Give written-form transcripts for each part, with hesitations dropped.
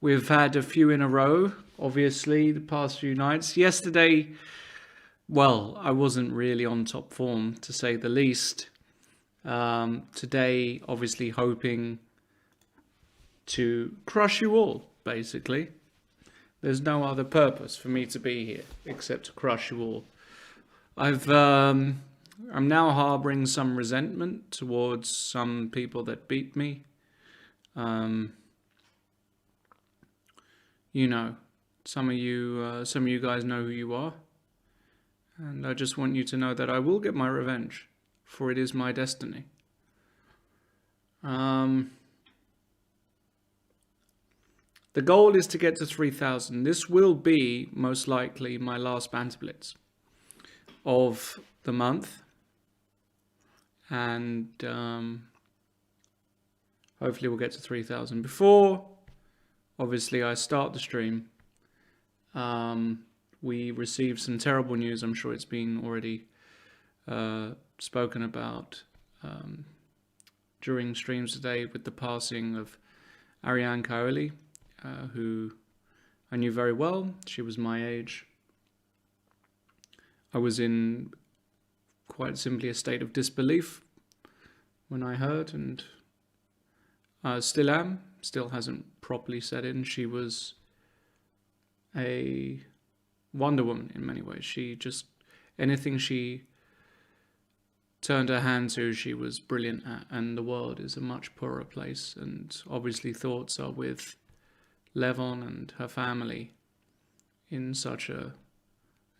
We've had a few in a row, obviously, the past few nights. Yesterday, well, I wasn't really on top form, to say the least. Today, obviously hoping to crush you all, basically. There's no other purpose for me to be here except to crush you all. I'm now harboring some resentment towards some people that beat me. You know, some of you guys know who you are, and I just want you to know that I will get my revenge, for it is my destiny. The goal is to get to 3,000. This will be most likely my last Banter Blitz of the month, and hopefully we'll get to 3,000 before. Obviously, I start the stream. We received some terrible news. I'm sure it's been already spoken about during streams today with the passing of Ariane Kaoli, who I knew very well. She was my age. I was in quite simply a state of disbelief when I heard, and still am. Still hasn't properly set in. She was a Wonder Woman in many ways. She just, anything she turned her hand to, she was brilliant at, and the world is a much poorer place, and obviously thoughts are with Levon and her family in such an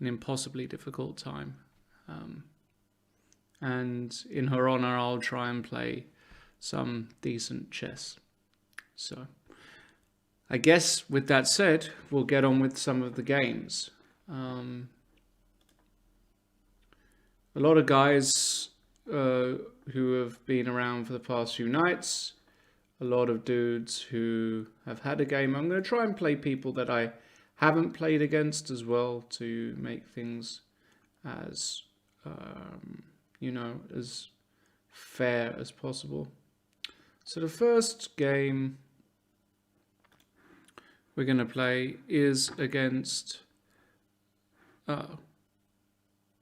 impossibly difficult time. And in her honor, I'll try and play some decent chess. So, I guess with that said, we'll get on with some of the games. A lot of guys who have been around for the past few nights, a lot of dudes who have had a game. I'm going to try and play people that I haven't played against as well, to make things as, as fair as possible. So the first game we're going to play is against... Oh,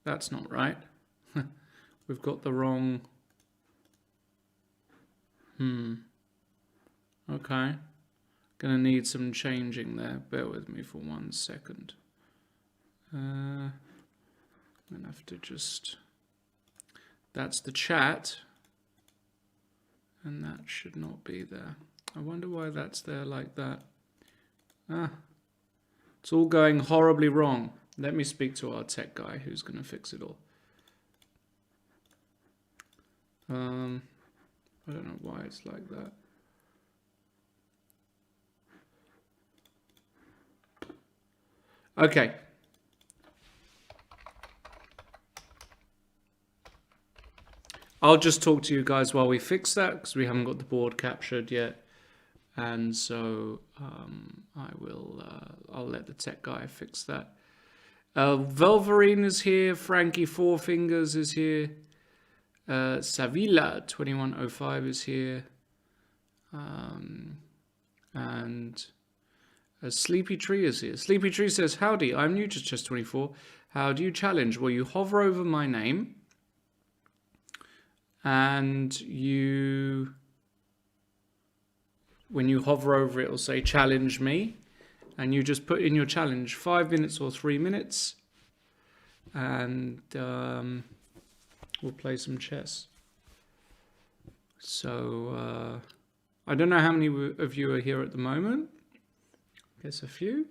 that's not right. We've got the wrong... Okay. Gonna need some changing there. Bear with me for 1 second. I'm gonna have to just... That's the chat. And that should not be there. I wonder why that's there like that. It's all going horribly wrong. Let me speak to our tech guy who's going to fix it all. I don't know why it's like that. Okay. I'll just talk to you guys while we fix that, because we haven't got the board captured yet. And so I'll let the tech guy fix that. Velverine is here. Frankie Four Fingers is here. Savila 2105 is here. And Sleepy Tree is here. Sleepy Tree says, howdy, I'm new to Chess 24. How do you challenge? Well, you hover over my name. And when you hover over it, it'll say challenge me, and you just put in your challenge, 5 minutes or 3 minutes, and we'll play some chess. So I don't know how many of you are here at the moment. I guess a few.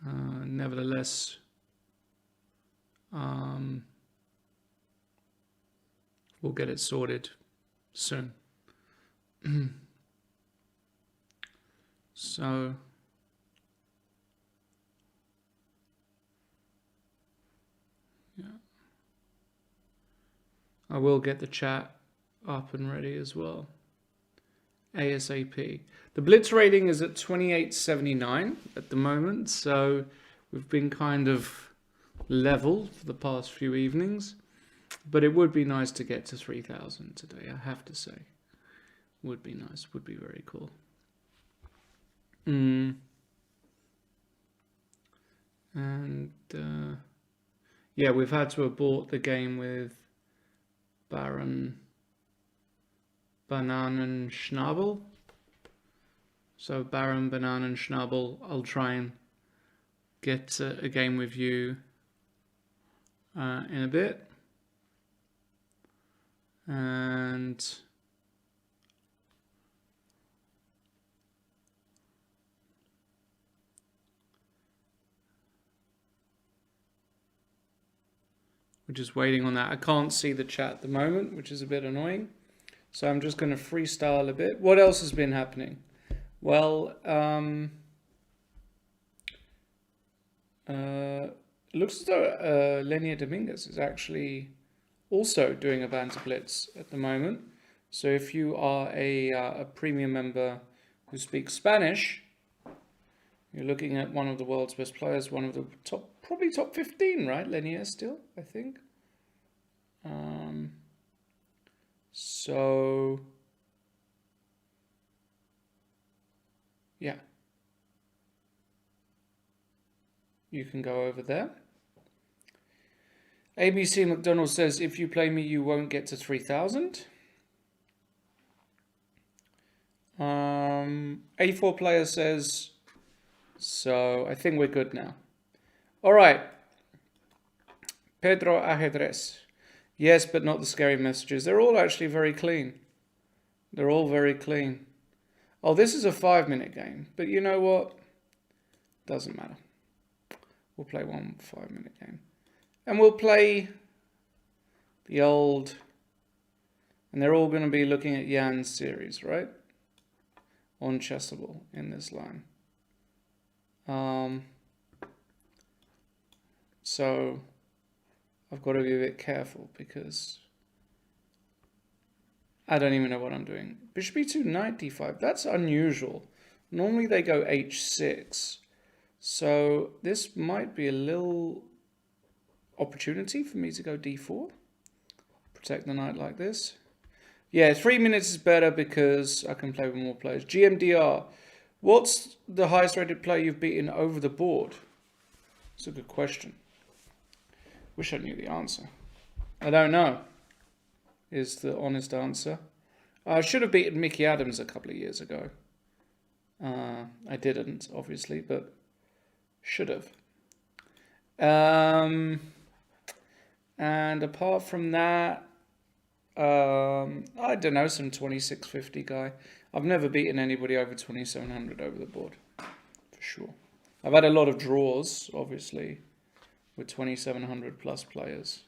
Nevertheless, we'll get it sorted soon. So, yeah, I will get the chat up and ready as well, ASAP. The Blitz rating is at 2879 at the moment, so we've been kind of level for the past few evenings, but it would be nice to get to 3,000 today, I have to say. Would be nice, would be very cool. Mm. And yeah, we've had to abort the game with Baron Banan and Schnabel. So Baron Banan and Schnabel, I'll try and get a game with you in a bit. And we're just waiting on that. I can't see the chat at the moment, which is a bit annoying. So I'm just going to freestyle a bit. What else has been happening? Well, looks as though Lenia Dominguez is actually also doing a Banter Blitz at the moment. So if you are a premium member who speaks Spanish, you're looking at one of the world's best players, one of the top, probably top 15, right? Lenia still, I think. So yeah, you can go over there. ABC McDonald says, if you play me, you won't get to 3,000. A4 player says, so I think we're good now. All right. Pedro Ajedrez. Yes, but not the scary messages. They're all actually very clean. They're all very clean. Oh, this is a 5-minute game. But you know what? Doesn't matter. We'll play one 5-minute game. And we'll play the old... And they're all going to be looking at Jan's series, right? On Chessable in this line. So I've got to be a bit careful because I don't even know what I'm doing. Bishop e2, knight d5. That's unusual. Normally they go h6. So this might be a little opportunity for me to go d4. Protect the knight like this. Yeah, 3 minutes is better because I can play with more players. GMDR. What's the highest rated player you've beaten over the board? It's a good question. Wish I knew the answer. I don't know, is the honest answer. I should have beaten Mickey Adams a couple of years ago. I didn't, obviously, but should have. And apart from that, I don't know, some 2650 guy. I've never beaten anybody over 2700 over the board, for sure. I've had a lot of draws, obviously, with 2700 plus players.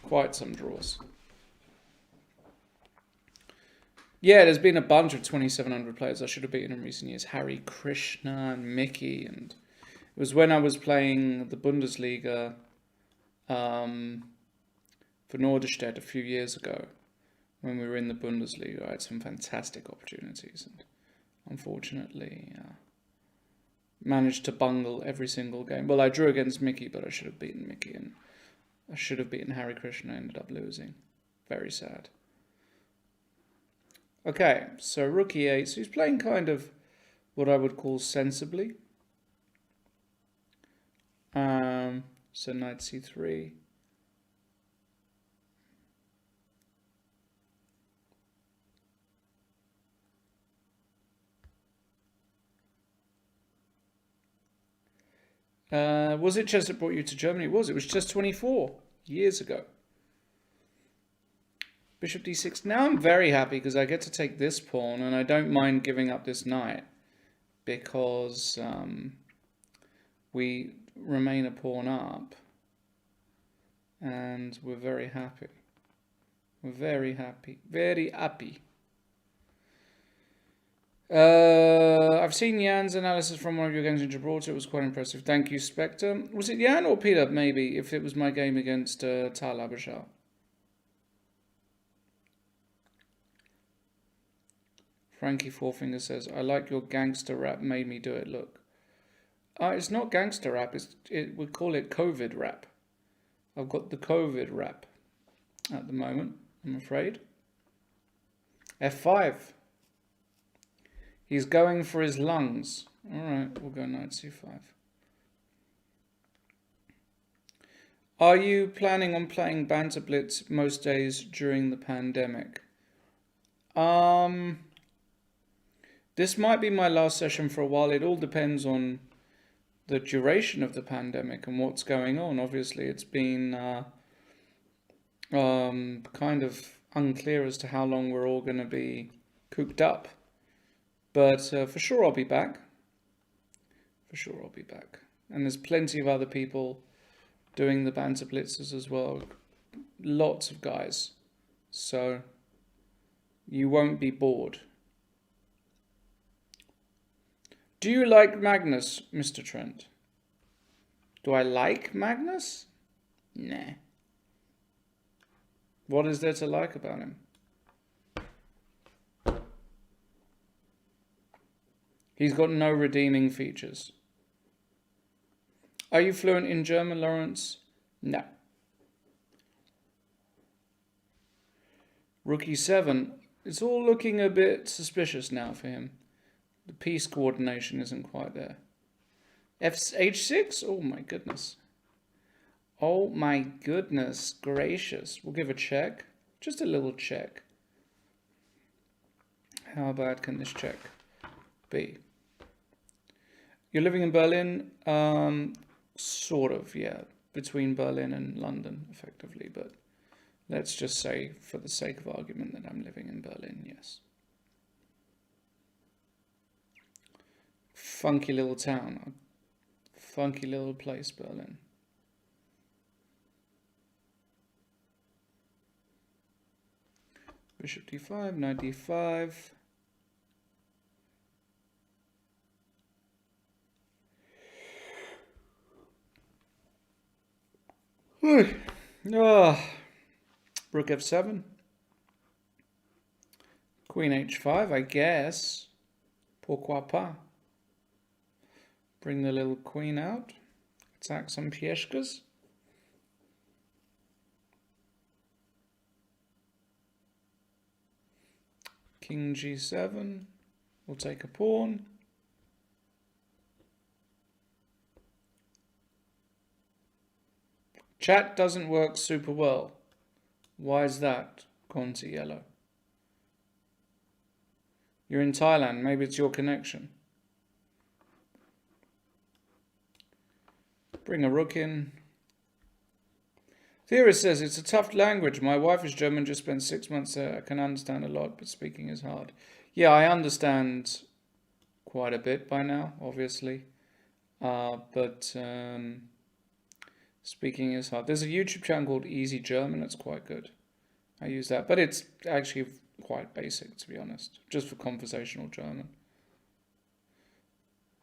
Quite some draws. Yeah, there's been a bunch of 2700 players I should have beaten in recent years. Harry Krishna and Mickey, and it was when I was playing the Bundesliga for Norderstedt a few years ago. When we were in the Bundesliga, I had some fantastic opportunities, and unfortunately managed to bungle every single game. Well, I drew against Mickey, but I should have beaten Mickey, and I should have beaten Harry Krishna, ended up losing. Very sad. Okay, so rook e8. So he's playing kind of what I would call sensibly. So knight c3. Was it chess that brought you to Germany? It was. It was chess 24 years ago. Bishop d6. Now I'm very happy because I get to take this pawn and I don't mind giving up this knight because we remain a pawn up and we're very happy. We're very happy. Very happy. I've seen Jan's analysis from one of your games in Gibraltar. It was quite impressive. Thank you, Spectre. Was it Jan or Peter, maybe, if it was my game against Tal Abashar? Frankie Fourfinger says, I like your gangster rap, made me do it, look. It's not gangster rap, we call it COVID rap. I've got the COVID rap at the moment, I'm afraid. F5. He's going for his lungs. Alright, we'll go knight c5. Are you planning on playing Banter Blitz most days during the pandemic? This might be my last session for a while. It all depends on the duration of the pandemic and what's going on. Obviously, it's been kind of unclear as to how long we're all going to be cooped up. But for sure I'll be back. For sure I'll be back. And there's plenty of other people doing the Banter Blitzes as well. Lots of guys. So you won't be bored. Do you like Magnus, Mr. Trent? Do I like Magnus? Nah. What is there to like about him? He's got no redeeming features. Are you fluent in German, Lawrence? No. Rook e7. It's all looking a bit suspicious now for him. The piece coordination isn't quite there. H6? Oh my goodness. Oh my goodness gracious. We'll give a check. Just a little check. How bad can this check be? You're living in Berlin? Sort of, yeah. Between Berlin and London, effectively. But let's just say, for the sake of argument, that I'm living in Berlin, yes. Funky little town. Funky little place, Berlin. Bishop d5, knight d5. Rook f7. Queen h5, I guess. Pourquoi pas? Bring the little queen out. Attack some pieshkas. King g7. We'll take a pawn. Chat doesn't work super well. Why is that, Conti Yellow? You're in Thailand. Maybe it's your connection. Bring a rook in. Theorist says, it's a tough language. My wife is German, just spent 6 months there. I can understand a lot, but speaking is hard. Yeah, I understand quite a bit by now, obviously. But speaking is hard. There's a YouTube channel called Easy German. It's quite good. I use that. But it's actually quite basic, to be honest. Just for conversational German.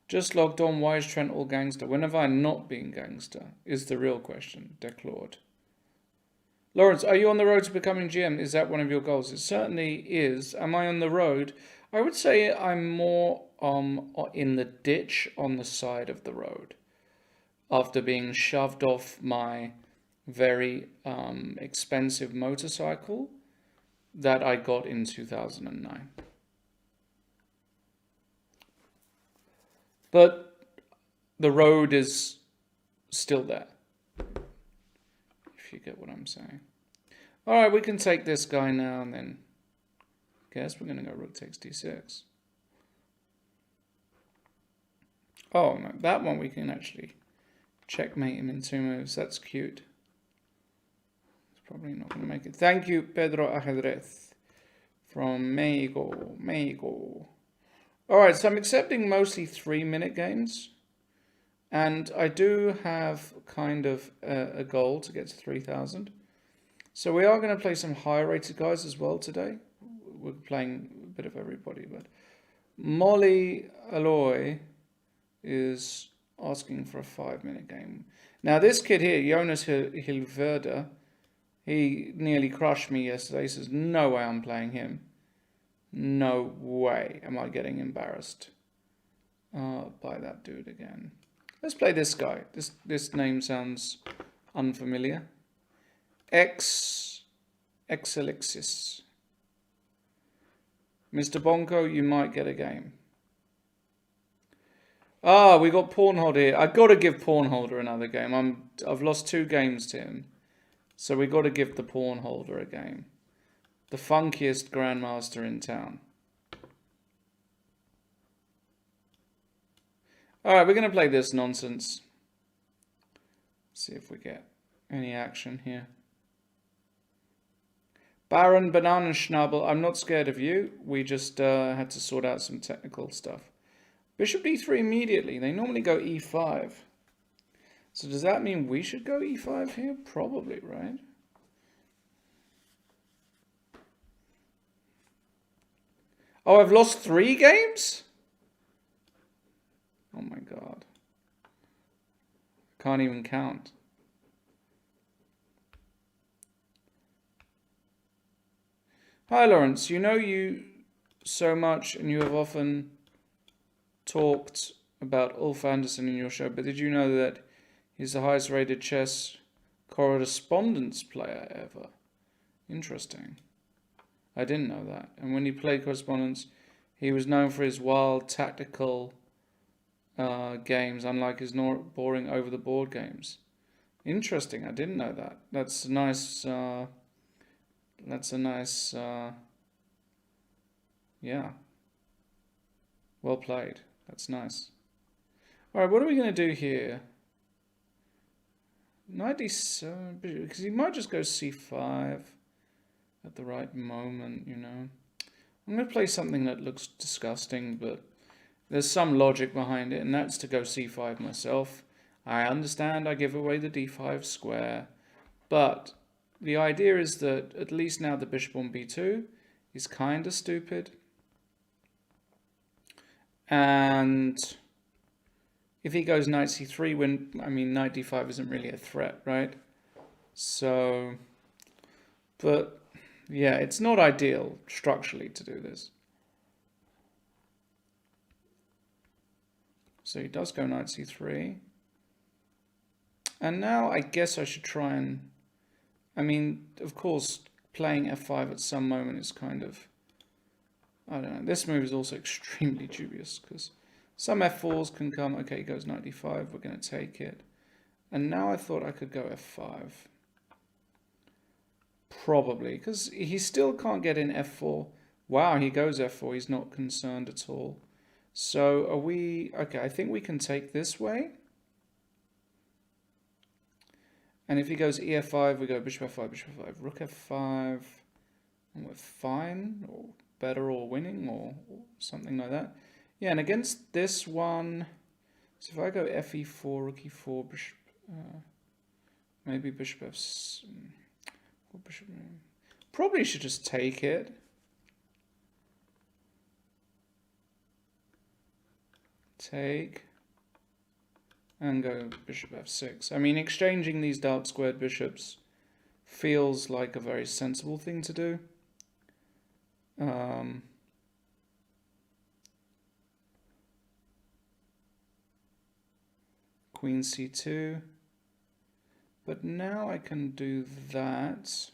Just logged on. Why is Trent all gangster? When have I not been gangster? Is the real question. Declawed. Lawrence, are you on the road to becoming GM? Is that one of your goals? It certainly is. Am I on the road? I would say I'm more in the ditch on the side of the road. After being shoved off my very expensive motorcycle that I got in 2009. But the road is still there, if you get what I'm saying. All right, we can take this guy now and then. Guess we're going to go rook takes d6. Oh, no, that one we can actually checkmate him in 2 moves. That's cute. It's probably not going to make it. Thank you, Pedro Ajedrez from Mexico. All right, so I'm accepting mostly 3-minute games. And I do have kind of a goal to get to 3,000. So we are going to play some higher rated guys as well today. We're playing a bit of everybody, but Molly Aloy is asking for a 5-minute game. Now this kid here, Jonas Hilverda, he nearly crushed me yesterday. He says, no way I'm playing him. No way am I getting embarrassed by that dude again. Let's play this guy. This name sounds unfamiliar. Exelixis. Mr. Bonko, you might get a game. Ah, we got Pawnholder here. I've got to give Pawnholder another game. I've lost 2 games to him. So we got to give the Pawnholder a game. The funkiest Grandmaster in town. Alright, we're going to play this nonsense. See if we get any action here. Baron Banan and Schnabel, I'm not scared of you. We just had to sort out some technical stuff. Bishop d3 immediately. They normally go e5. So does that mean we should go e5 here? Probably, right? Oh, I've lost 3 games? Oh my god. Can't even count. Hi Lawrence, you know you so much and you have often talked about Ulf Anderson in your show, but did you know that he's the highest rated chess correspondence player ever? Interesting. I didn't know that. And when he played correspondence, he was known for his wild tactical games, unlike his boring over-the-board games. Interesting. I didn't know that. That's a nice. Yeah. Well played. That's nice. All right. What are we going to do here? Knight d7, because he might just go c5 at the right moment, you know. I'm going to play something that looks disgusting, but there's some logic behind it, and that's to go c5 myself. I understand I give away the d5 square, but the idea is that at least now the bishop on b2 is kind of stupid. And if he goes knight c3, knight d5 isn't really a threat, right? So, but yeah, it's not ideal structurally to do this. So he does go knight c3. And now I guess I should try and... of course, playing f5 at some moment is kind of... I don't know. This move is also extremely dubious because some f4s can come. Okay, he goes knight d5. We're going to take it. And now I thought I could go f5. Probably, because he still can't get in f4. Wow, he goes f4. He's not concerned at all. So are we... Okay, I think we can take this way. And if he goes ef5, we go bishop f5, bishop f5, rook f5. And we're fine, or better, or winning, or something like that. Yeah, and against this one... So if I go fe4, rook e4, bishop... maybe bishop f... Bishop, probably should just take it. Take. And go bishop f6. Exchanging these dark squared bishops feels like a very sensible thing to do. Queen c2. But now I can do that.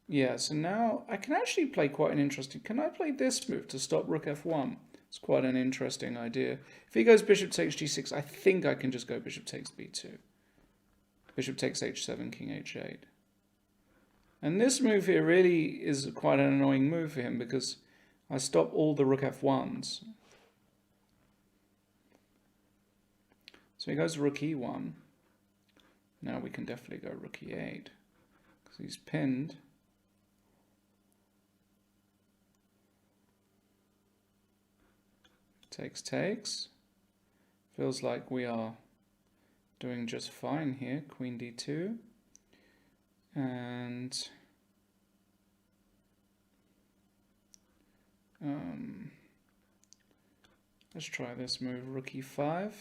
Yeah, so now I can actually play quite an interesting... Can I play this move to stop rook f1? It's quite an interesting idea. If he goes bishop takes g6, I think I can just go bishop takes b2. Bishop takes h7, king h8. And this move here really is quite an annoying move for him because I stop all the rook f1s. So he goes rook e1. Now we can definitely go rook e8 because he's pinned. Takes. Feels like we are doing just fine here. Queen d2. And let's try this move, rook e5.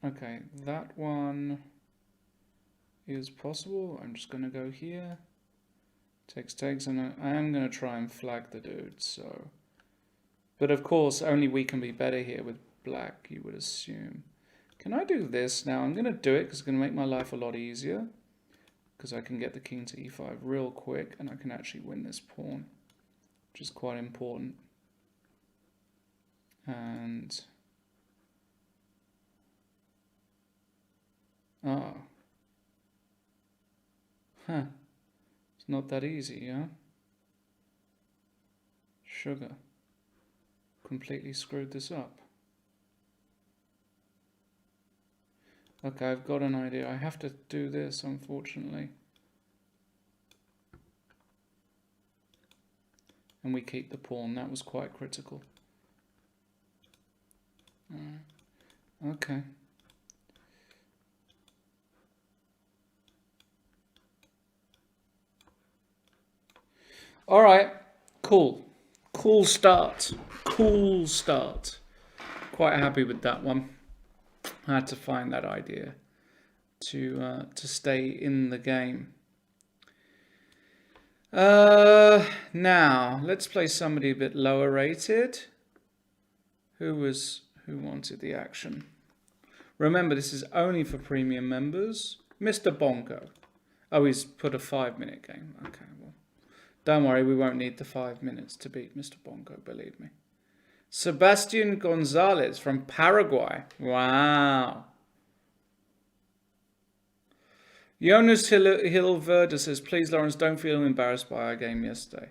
Okay, that one is possible. I'm just going to go here. Takes, and I am going to try and flag the dude, so... But of course, only we can be better here with black, you would assume. Can I do this now? I'm going to do it because it's going to make my life a lot easier. Because I can get the king to e5 real quick, and I can actually win this pawn. which is quite important. And oh, huh, it's not that easy, yeah? Sugar completely screwed this up. Okay, I've got an idea. I have to do this, unfortunately. And we keep the pawn. That was quite critical. Okay. All right. Cool. Cool start. Cool start. Quite happy with that one. I had to find that idea to stay in the game. Now let's play somebody a bit lower rated. Who wanted the action? Remember, this is only for premium members. Mr. Bongo. Oh, he's put a 5-minute game. Okay, well, don't worry, we won't need the 5 minutes to beat Mr. Bongo, believe me. Sebastian Gonzalez from Paraguay. Wow. Jonas Hill-Verda says, please, Lawrence, don't feel embarrassed by our game yesterday.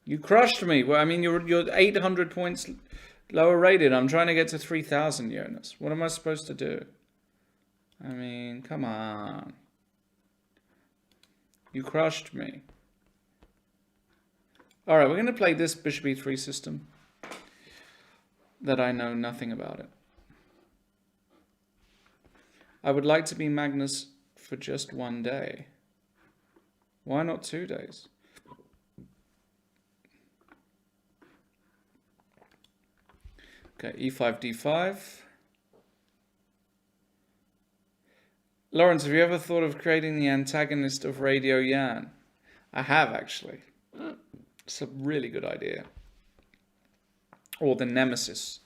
You crushed me. Well, I mean, you're 800 points lower rated. I'm trying to get to 3,000, Jonas. What am I supposed to do? I mean, come on. You crushed me. All right, we're going to play this Bishop E3 system that I know nothing about it. I would like to be Magnus for just 1 day. Why not 2 days? Okay, E5, D5. Lawrence, have you ever thought of creating the antagonist of Radio Yan? I have, actually. It's a really good idea. Or the nemesis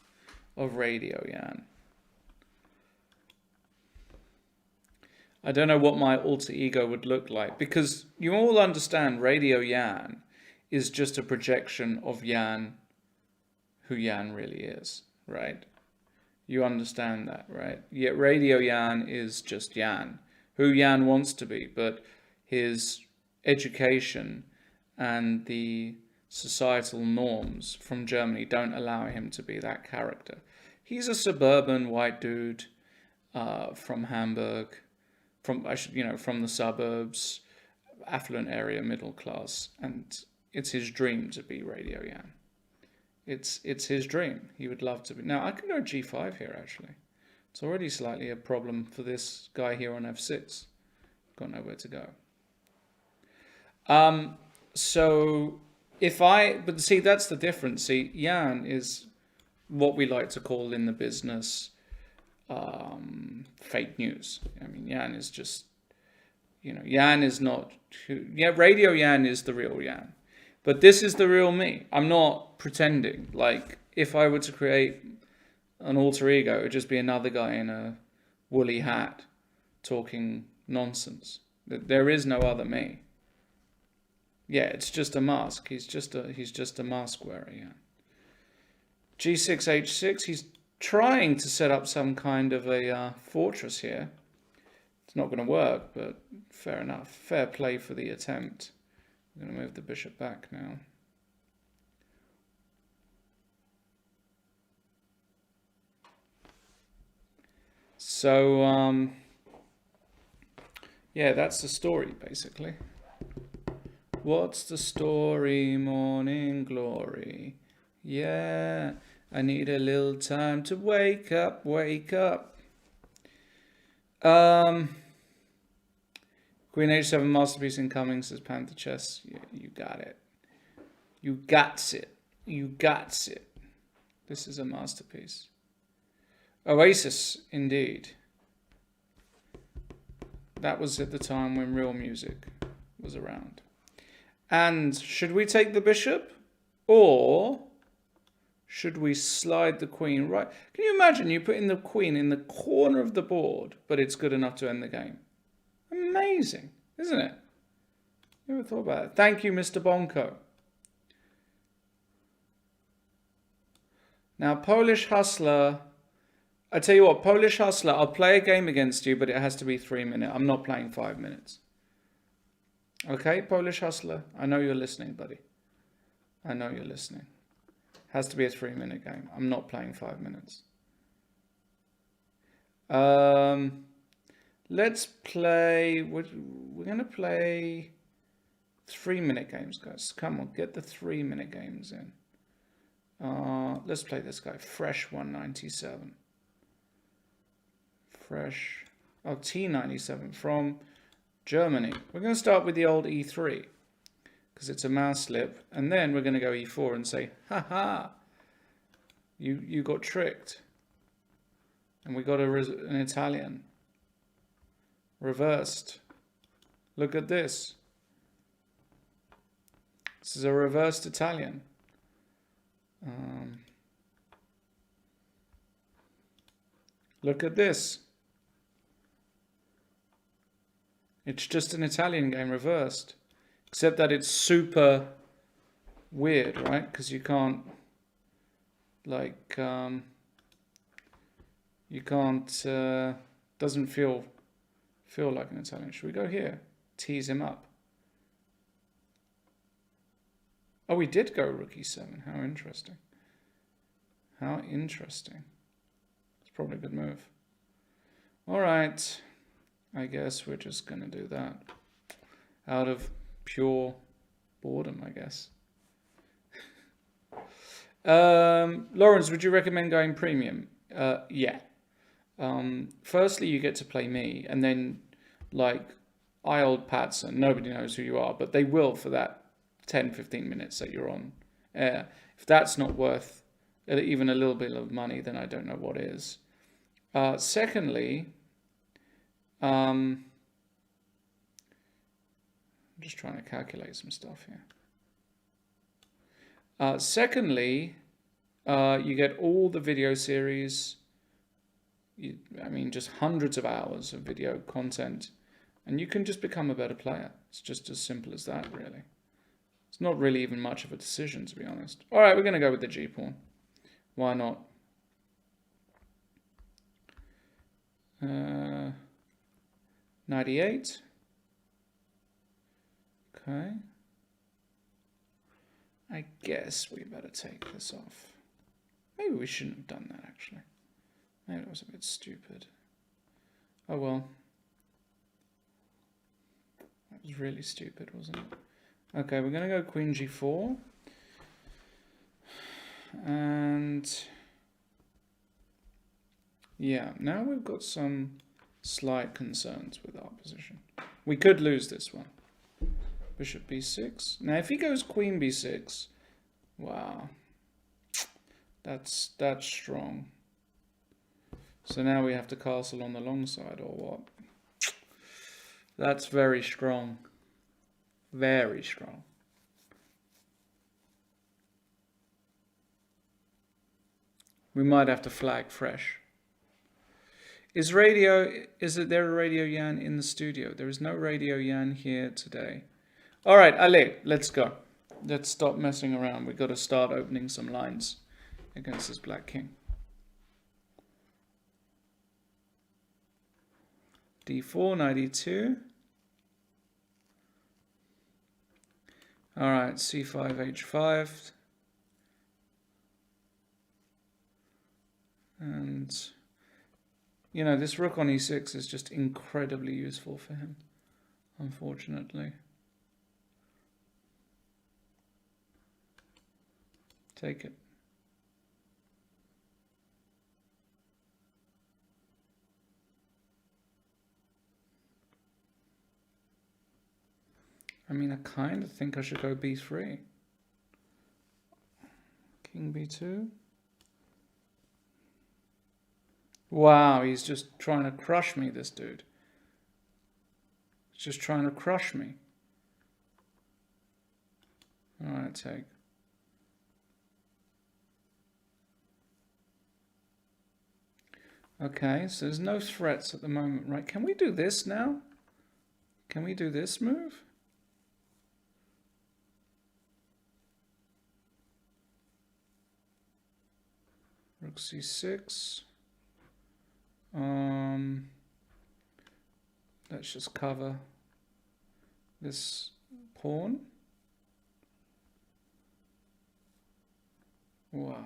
of Radio Yan. I don't know what my alter ego would look like, because you all understand Radio Yan is just a projection of Yan, who Yan really is, right? You understand that, right? Yet Radio Yan is just Yan, who Yan wants to be, but his education and the societal norms from Germany don't allow him to be that character. He's a suburban white dude from Hamburg, from the suburbs, affluent area, middle class, and it's his dream to be Radio Yan. It's his dream. He would love to be. Now I can go G5 here actually. It's already slightly a problem for this guy here on F6. Got nowhere to go. But see, that's the difference. See, Yan is what we like to call in the business fake news. I mean, Yan is just, Yan is not Radio Yan is the real Yan. But this is the real me. I'm not pretending. Like, if I were to create an alter ego, it would just be another guy in a woolly hat talking nonsense. There is no other me. Yeah, it's just a mask. He's just a mask wearer, yeah. G6, H6, he's trying to set up some kind of a fortress here. It's not going to work, but fair enough. Fair play for the attempt. I'm going to move the bishop back now. So, yeah, that's the story, basically. What's the story, morning glory? Yeah, I need a little time to wake up, wake up. Queen H7 masterpiece incoming, says Panther Chess. Yeah, you got it. You got it. You got it. This is a masterpiece. Oasis, indeed. That was at the time when real music was around. And should we take the bishop? Or should we slide the queen right? Can you imagine you putting the queen in the corner of the board, but it's good enough to end the game? Amazing, isn't it? You ever thought about it? Thank you, Mr. Bonko. Now, Polish Hustler, I tell you what, Polish Hustler, I'll play a game against you, but it has to be 3 minutes. I'm not playing 5 minutes. Okay, Polish Hustler, I know you're listening, buddy. I know you're listening. Has to be a 3-minute game. I'm not playing 5 minutes. Let's play, we're going to play 3-minute games, guys. Come on, get the 3-minute games in. Let's play this guy, Fresh 197. Fresh, oh, T97 from Germany. We're going to start with the old E3 because it's a mouse slip, and then we're going to go E4 and say, ha, you got tricked. And we got an Italian. Reversed. Look at this. This is a reversed Italian. Look at this. It's just an Italian game reversed. Except that it's super weird, right? Because you can't, like, you can't, doesn't feel like an Italian. Should we go here? Tease him up. Oh, we did go rook e7. How interesting. How interesting. It's probably a good move. All right. I guess we're just going to do that. Out of pure boredom, I guess. Lawrence, would you recommend going premium? Yeah. Firstly, you get to play me, and then, like, I old Patson, nobody knows who you are, but they will for that 10-15 minutes that you're on air. If that's not worth even a little bit of money, then I don't know what is. Secondly, I'm just trying to calculate some stuff here. Secondly, you get all the video series. I mean, just hundreds of hours of video content, and you can just become a better player. It's just as simple as that, really. It's not really even much of a decision, to be honest. All right, we're going to go with the G-pawn. Why not? 98. Okay. I guess we better take this off. Maybe we shouldn't have done that, actually. Maybe it was a bit stupid. Oh well. That was really stupid, wasn't it? Okay, we're going to go Queen G4. And yeah, now we've got some slight concerns with our position. We could lose this one. Bishop B6. Now if he goes Queen B6, wow. That's strong. So now we have to castle on the long side, or what? That's very strong. Very strong. We might have to flag fresh. Is there a Radio Yan in the studio? There is no Radio Yan here today. All right, Ale, let's go. Let's stop messing around. We've got to start opening some lines against this black king. D4, knight e2. All right, C5, H5. And, you know, this rook on e6 is just incredibly useful for him, unfortunately. Take it. I mean, I kind of think I should go b3. King b2. Wow, he's just trying to crush me, this dude. He's just trying to crush me. All right, take. Okay, so there's no threats at the moment, right? Can we do this now? Can we do this move? Rook c6. Let's just cover this pawn. Wow.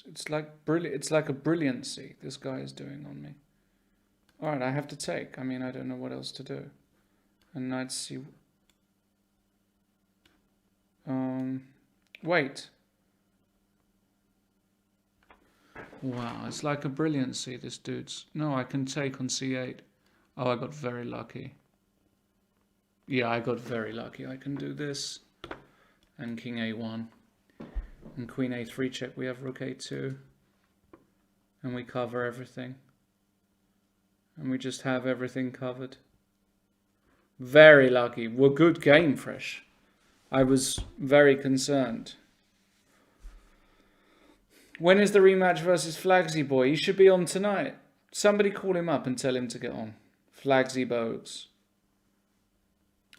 It's like brilliant. It's like a brilliancy this guy is doing on me. All right, I have to take. I mean, I don't know what else to do. And knight c. Wait. Wow, it's like a brilliancy, this dude's. No, I can take on c8. Oh, I got very lucky. Yeah, I got very lucky. I can do this. And king a1. And queen a3 check. We have rook a2. And we cover everything. And we just have everything covered. Very lucky. Well, good game, Fresh. I was very concerned. When is the rematch versus Flagsy Boy? He should be on tonight. Somebody call him up and tell him to get on. Flagsy Bogues.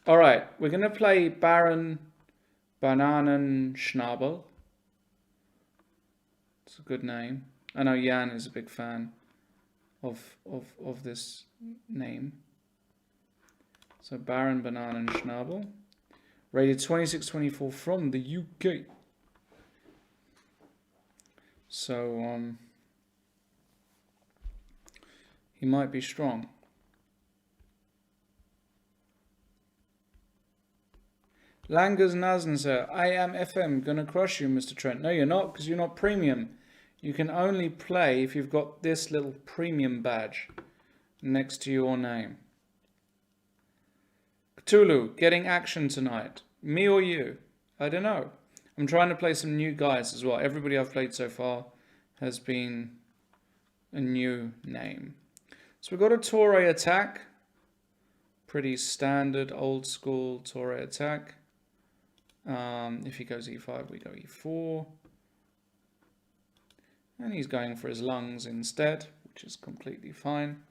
Alright, we're going to play Baron Banan Schnabel. It's a good name. I know Jan is a big fan of this name. So Baron Banan Schnabel. Rated 26-24 from the UK. So, he might be strong. Langas Nazen, sir. I am FM. Gonna crush you, Mr. Trent. No, you're not, because you're not premium. You can only play if you've got this little premium badge next to your name. Cthulhu, getting action tonight. Me or you? I don't know. I'm trying to play some new guys as well. Everybody I've played so far has been a new name. So we've got a Torre attack. Pretty standard, old school Torre attack. If he goes e5, we go e4. And he's going for his lungs instead, which is completely fine.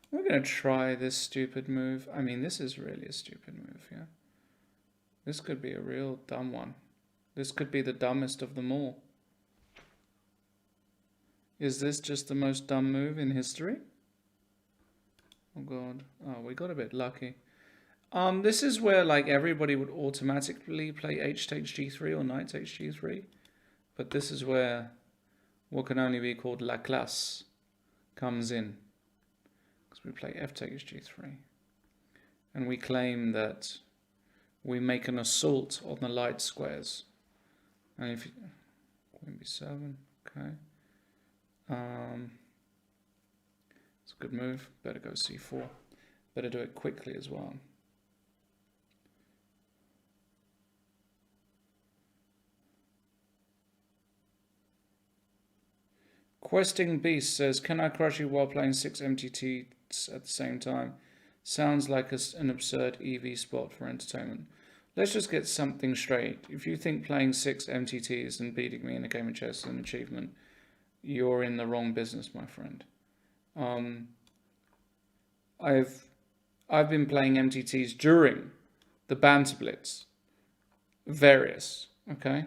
We're going to try this stupid move. I mean, this is really a stupid move, yeah. This could be a real dumb one. This could be the dumbest of them all. Is this just the most dumb move in history? Oh god. Oh, we got a bit lucky. This is where like everybody would automatically play h takes g3 or knight takes g3. But this is where what can only be called la classe comes in. Because we play f takes g3. And we claim that we make an assault on the light squares. And if you, queen b7, okay. It's a good move. Better go c4. Better do it quickly as well. Questing Beast says, can I crush you while playing 6 MTTs at the same time? Sounds like an absurd EV spot for entertainment. Let's just get something straight. If you think playing 6 MTTs and beating me in a game of chess is an achievement, you're in the wrong business, my friend. I've been playing MTTs during the Banter Blitz, various, okay,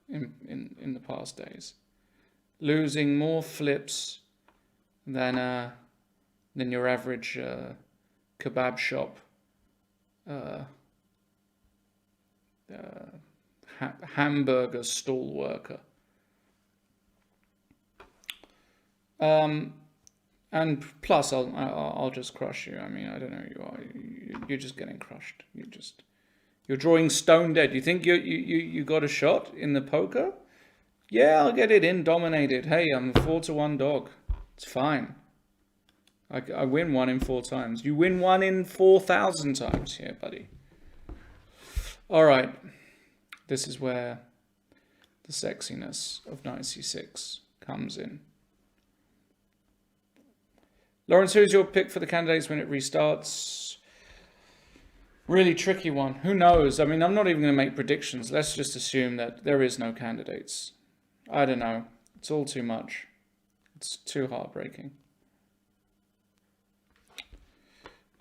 in the past days, losing more flips than your average kebab shop hamburger stall worker. And plus, I'll just crush you. I mean, I don't know. You're just getting crushed. You're drawing stone dead. You think you got a shot in the poker? Yeah, I'll get it in, dominated. Hey, I'm a 4-1 dog. It's fine. I win 1 in 4 times. You win 1 in 4,000 times here, buddy. All right. This is where the sexiness of knight c6 comes in. Lawrence, who's your pick for the candidates when it restarts? Really tricky one. Who knows? I mean, I'm not even going to make predictions. Let's just assume that there is no candidates. I don't know. It's all too much. It's too heartbreaking.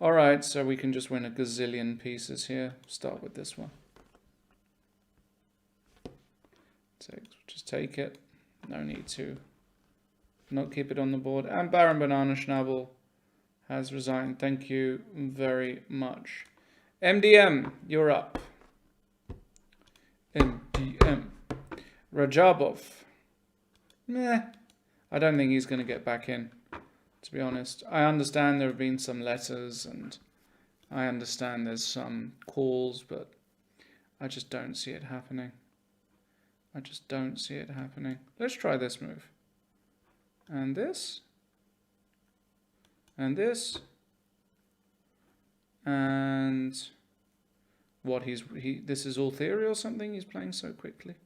All right, so we can just win a gazillion pieces here. Start with this one. Just take it. No need to not keep it on the board. And Baron Banana Schnabel has resigned. Thank you very much. MDM, you're up. MDM. Rajabov. Meh. I don't think he's going to get back in, to be honest. I understand there have been some letters and I understand there's some calls, but I just don't see it happening. I just don't see it happening. Let's try this move. And this. And this. And what this is all theory or something? He's playing so quickly.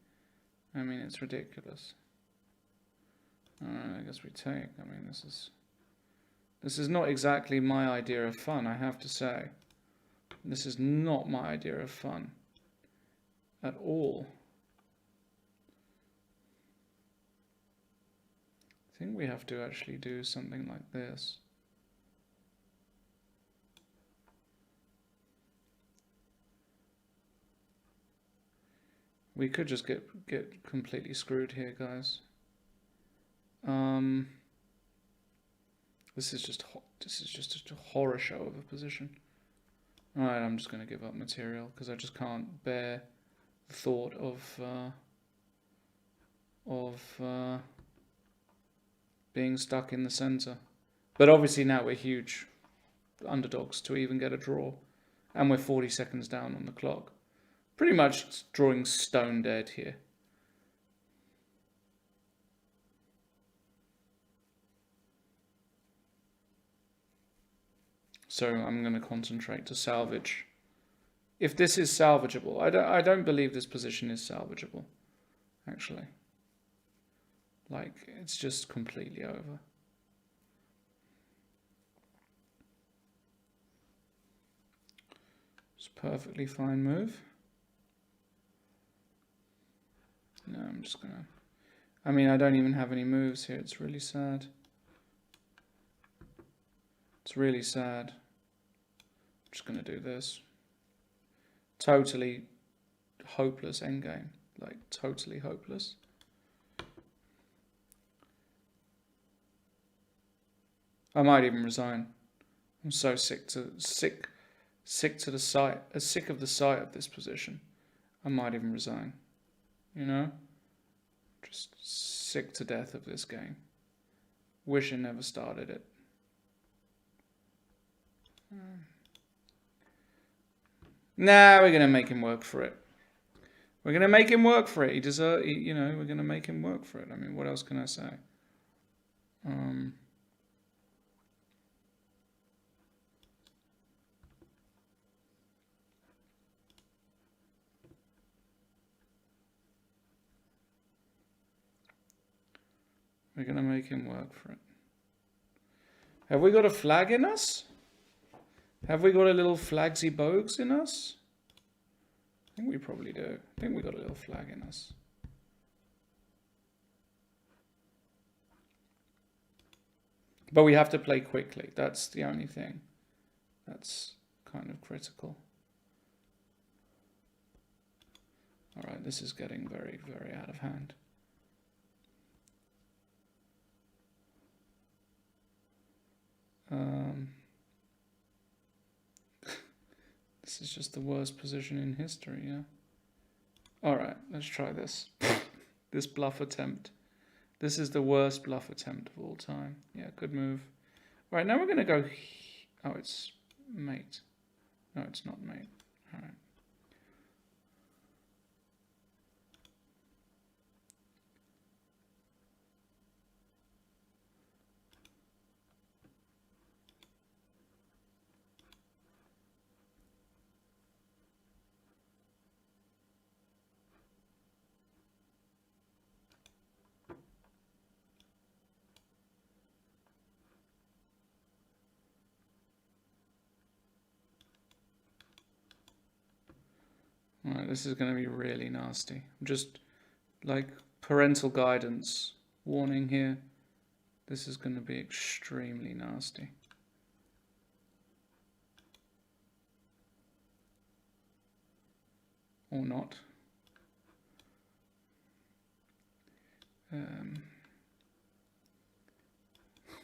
I mean, it's ridiculous. Alright, I guess we take. I mean, this is not exactly my idea of fun, I have to say. This is not my idea of fun at all. I think we have to actually do something like this. We could just get completely screwed here, guys. This is just a horror show of a position. All right, I'm just going to give up material because I just can't bear the thought of being stuck in the center. But obviously now we're huge underdogs to even get a draw, and we're 40 seconds down on the clock. Pretty much drawing stone dead here. So I'm going to concentrate to salvage. If this is salvageable, I don't believe this position is salvageable, actually. Like, it's just completely over. It's a perfectly fine move. No, I'm just gonna... I mean, I don't even have any moves here. It's really sad. It's really sad. I'm just gonna do this. Totally hopeless endgame. Like, totally hopeless. I might even resign. I'm so sick of the sight of this position. I might even resign. You know? Just sick to death of this game. Wish I never started it. Nah, we're gonna make him work for it. We're gonna make him work for it. You know, we're gonna make him work for it. I mean, what else can I say? We're going to make him work for it. Have we got a flag in us? Have we got a little flagsy bogues in us? I think we probably do. I think we got a little flag in us. But we have to play quickly. That's the only thing. That's kind of critical. All right, this is getting very, very out of hand. This is just the worst position in history, yeah. Alright, let's try this. This bluff attempt. This is the worst bluff attempt of all time. Yeah, good move. Right, now we're going to go... Oh, it's mate. No, it's not mate. Alright. Alright, this is going to be really nasty. Just like parental guidance warning here. This is going to be extremely nasty. Or not.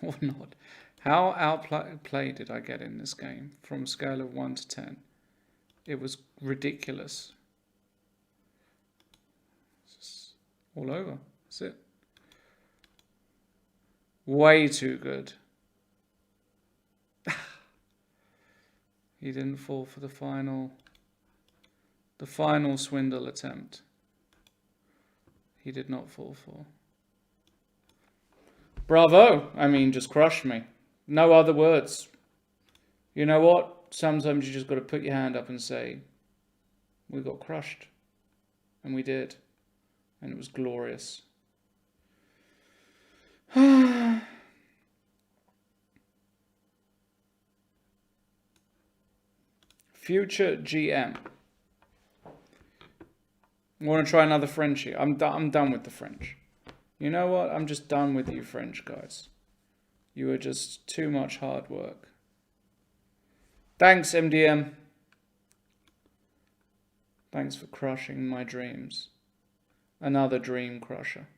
Or not. How outplayed did I get in this game from a scale of 1 to 10? It was ridiculous. It's just all over. That's it. Way too good. He didn't fall for the final swindle attempt. He did not fall for. Bravo! I mean, just crushed me. No other words. You know what? Sometimes you just got to put your hand up and say, we got crushed. And we did. And it was glorious. Future GM. I want to try another Frenchie. I'm done with the French. You know what? I'm just done with you French guys. You are just too much hard work. Thanks, MDM. Thanks for crushing my dreams. Another dream crusher.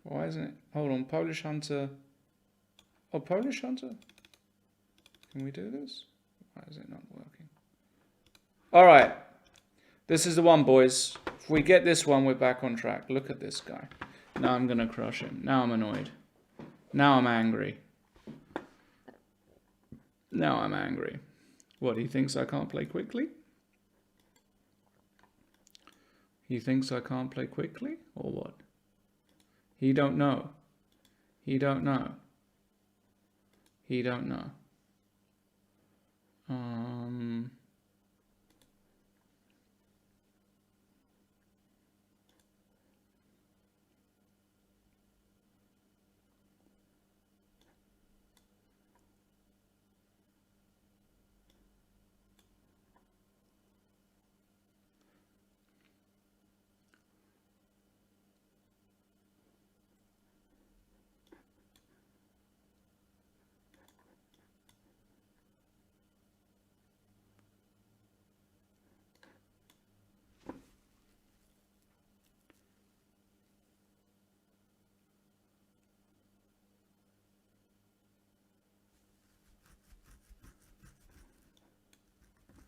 Why isn't it? Hold on, Polish Hunter. Oh, Polish Hunter? Can we do this? Why is it not working? Alright. This is the one, boys. If we get this one, we're back on track. Look at this guy. Now I'm going to crush him. Now I'm annoyed. Now I'm angry. Now I'm angry. What, he thinks I can't play quickly? He thinks I can't play quickly? Or what? He don't know. He don't know. He don't know.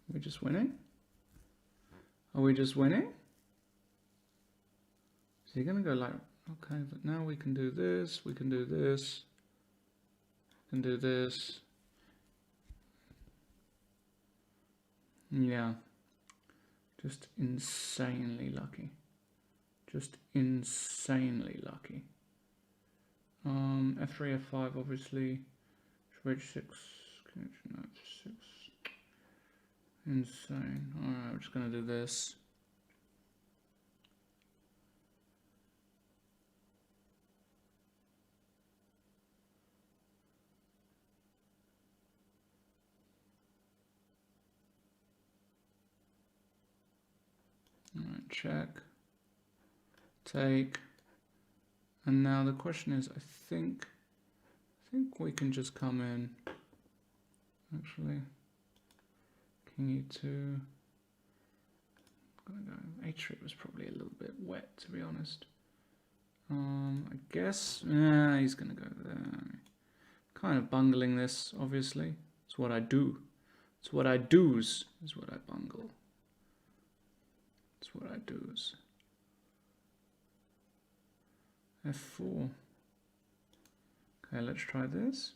Are we just winning? Are we just winning? Is he gonna go like, okay, but now we can do this, we can do this, we can do this. Yeah. Just insanely lucky. Just insanely lucky. F3, F5, obviously. H6, connection F6. Insane. Alright, we're just gonna do this. Alright, check. Take. And now the question is, I think we can just come in. Actually. King E2. H3 was probably a little bit wet, to be honest. I guess he's gonna go there. Kind of bungling this, obviously. It's what I do. It's what I do's is what I bungle. It's what I do's. F4. Okay, let's try this.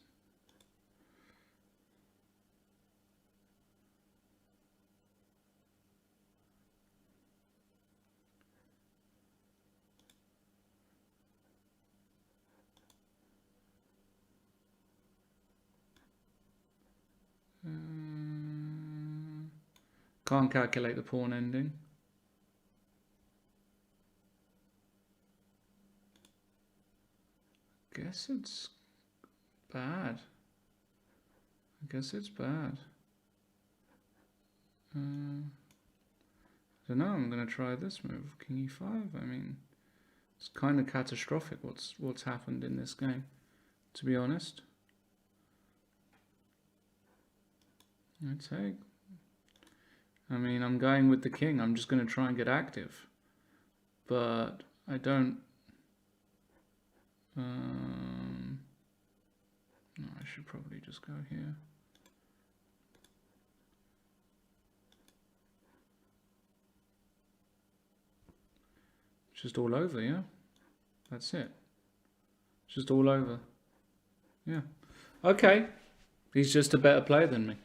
Can't calculate the pawn ending. Guess it's bad. I guess it's bad. I don't know. I'm gonna try this move, King E5. I mean, it's kind of catastrophic what's happened in this game, to be honest. I take. I mean, I'm going with the king. I'm just going to try and get active. But I don't... no, I should probably just go here. Just all over, yeah? That's it. Just all over. Yeah. Okay. He's just a better player than me.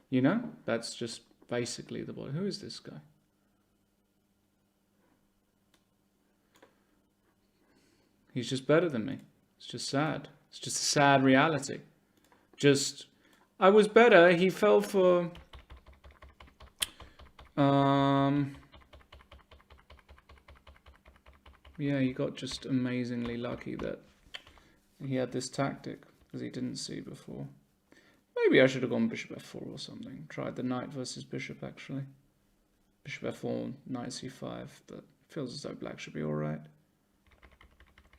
You know? That's just basically the boy. Who is this guy? He's just better than me. It's just sad. It's just a sad reality. Just, I was better. He fell for... yeah, he got just amazingly lucky that he had this tactic, because he didn't see before. Maybe I should have gone bishop f4 or something. Tried the knight versus bishop, actually. Bishop f4, knight c5, but feels as though black should be alright.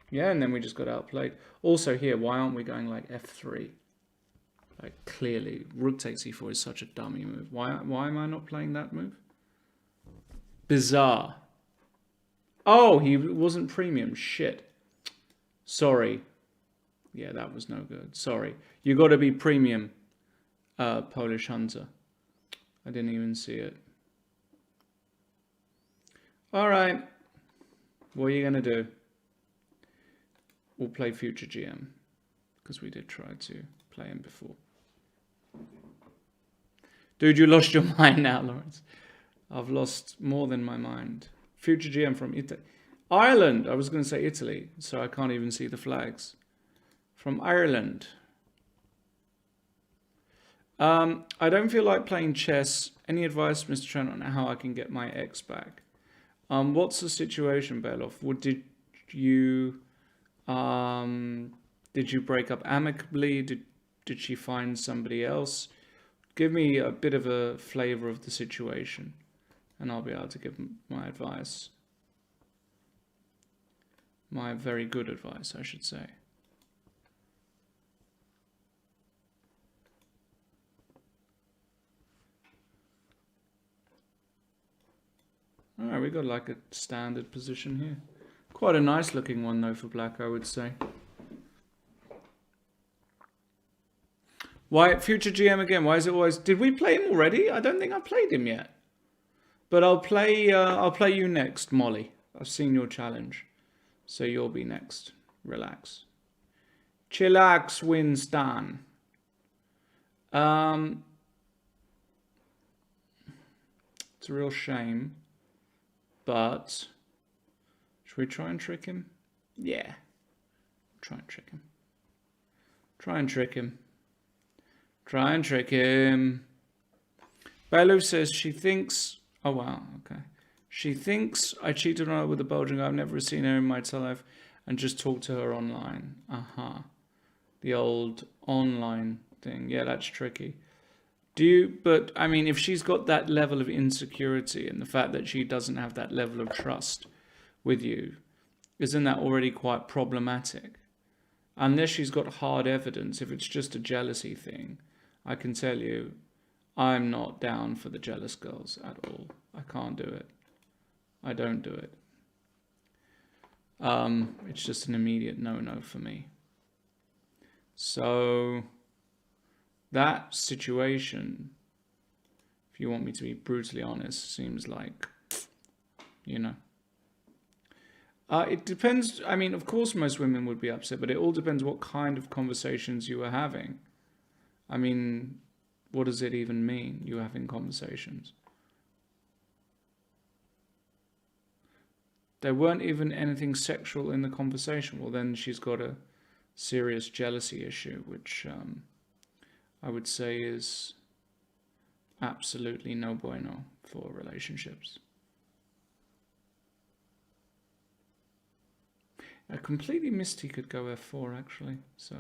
Yeah, and then we just got outplayed. Also here, why aren't we going like f3? Like, clearly, rook takes e4 is such a dummy move. Why am I not playing that move? Bizarre. Oh, he wasn't premium. Shit. Sorry. Yeah, that was no good. Sorry. You got to be premium, Polish Hunter. I didn't even see it. All right. What are you going to do? We'll play future GM, because we did try to play him before. Dude, you lost your mind now, Lawrence. I've lost more than my mind. Future GM from Italy. Ireland. I was going to say Italy, so I can't even see the flags. From Ireland. I don't feel like playing chess. Any advice, Mr. Trent, on how I can get my ex back? What's the situation, Beloff? Did you break up amicably? Did she find somebody else? Give me a bit of a flavor of the situation, and I'll be able to give my advice. My very good advice, I should say. Alright, we got like a standard position here. Quite a nice looking one though for black, I would say. Why future GM again? Why is it always... Did we play him already? I don't think I've played him yet. But I'll play you next, Molly. I've seen your challenge. So you'll be next. Relax. Chillax, Winston. It's a real shame. But should we try and trick him? Yeah. Try and trick him. Try and trick him. Try and trick him. Belu says she thinks... Oh, wow. Okay. She thinks I cheated on her with a Belgian guy. I've never seen her in my entire life and just talked to her online. The old online thing. Yeah, that's tricky. But, I mean, if she's got that level of insecurity and the fact that she doesn't have that level of trust with you, isn't that already quite problematic? Unless she's got hard evidence, if it's just a jealousy thing, I can tell you, I'm not down for the jealous girls at all. I can't do it. I don't do it. It's just an immediate no-no for me. So... that situation, if you want me to be brutally honest, seems like, you know. It depends. I mean, of course, most women would be upset, but it all depends what kind of conversations you were having. I mean, what does it even mean, you having conversations? There weren't even anything sexual in the conversation. Well, then she's got a serious jealousy issue, which... I would say is absolutely no bueno for relationships. I completely missed he could go f4 actually, so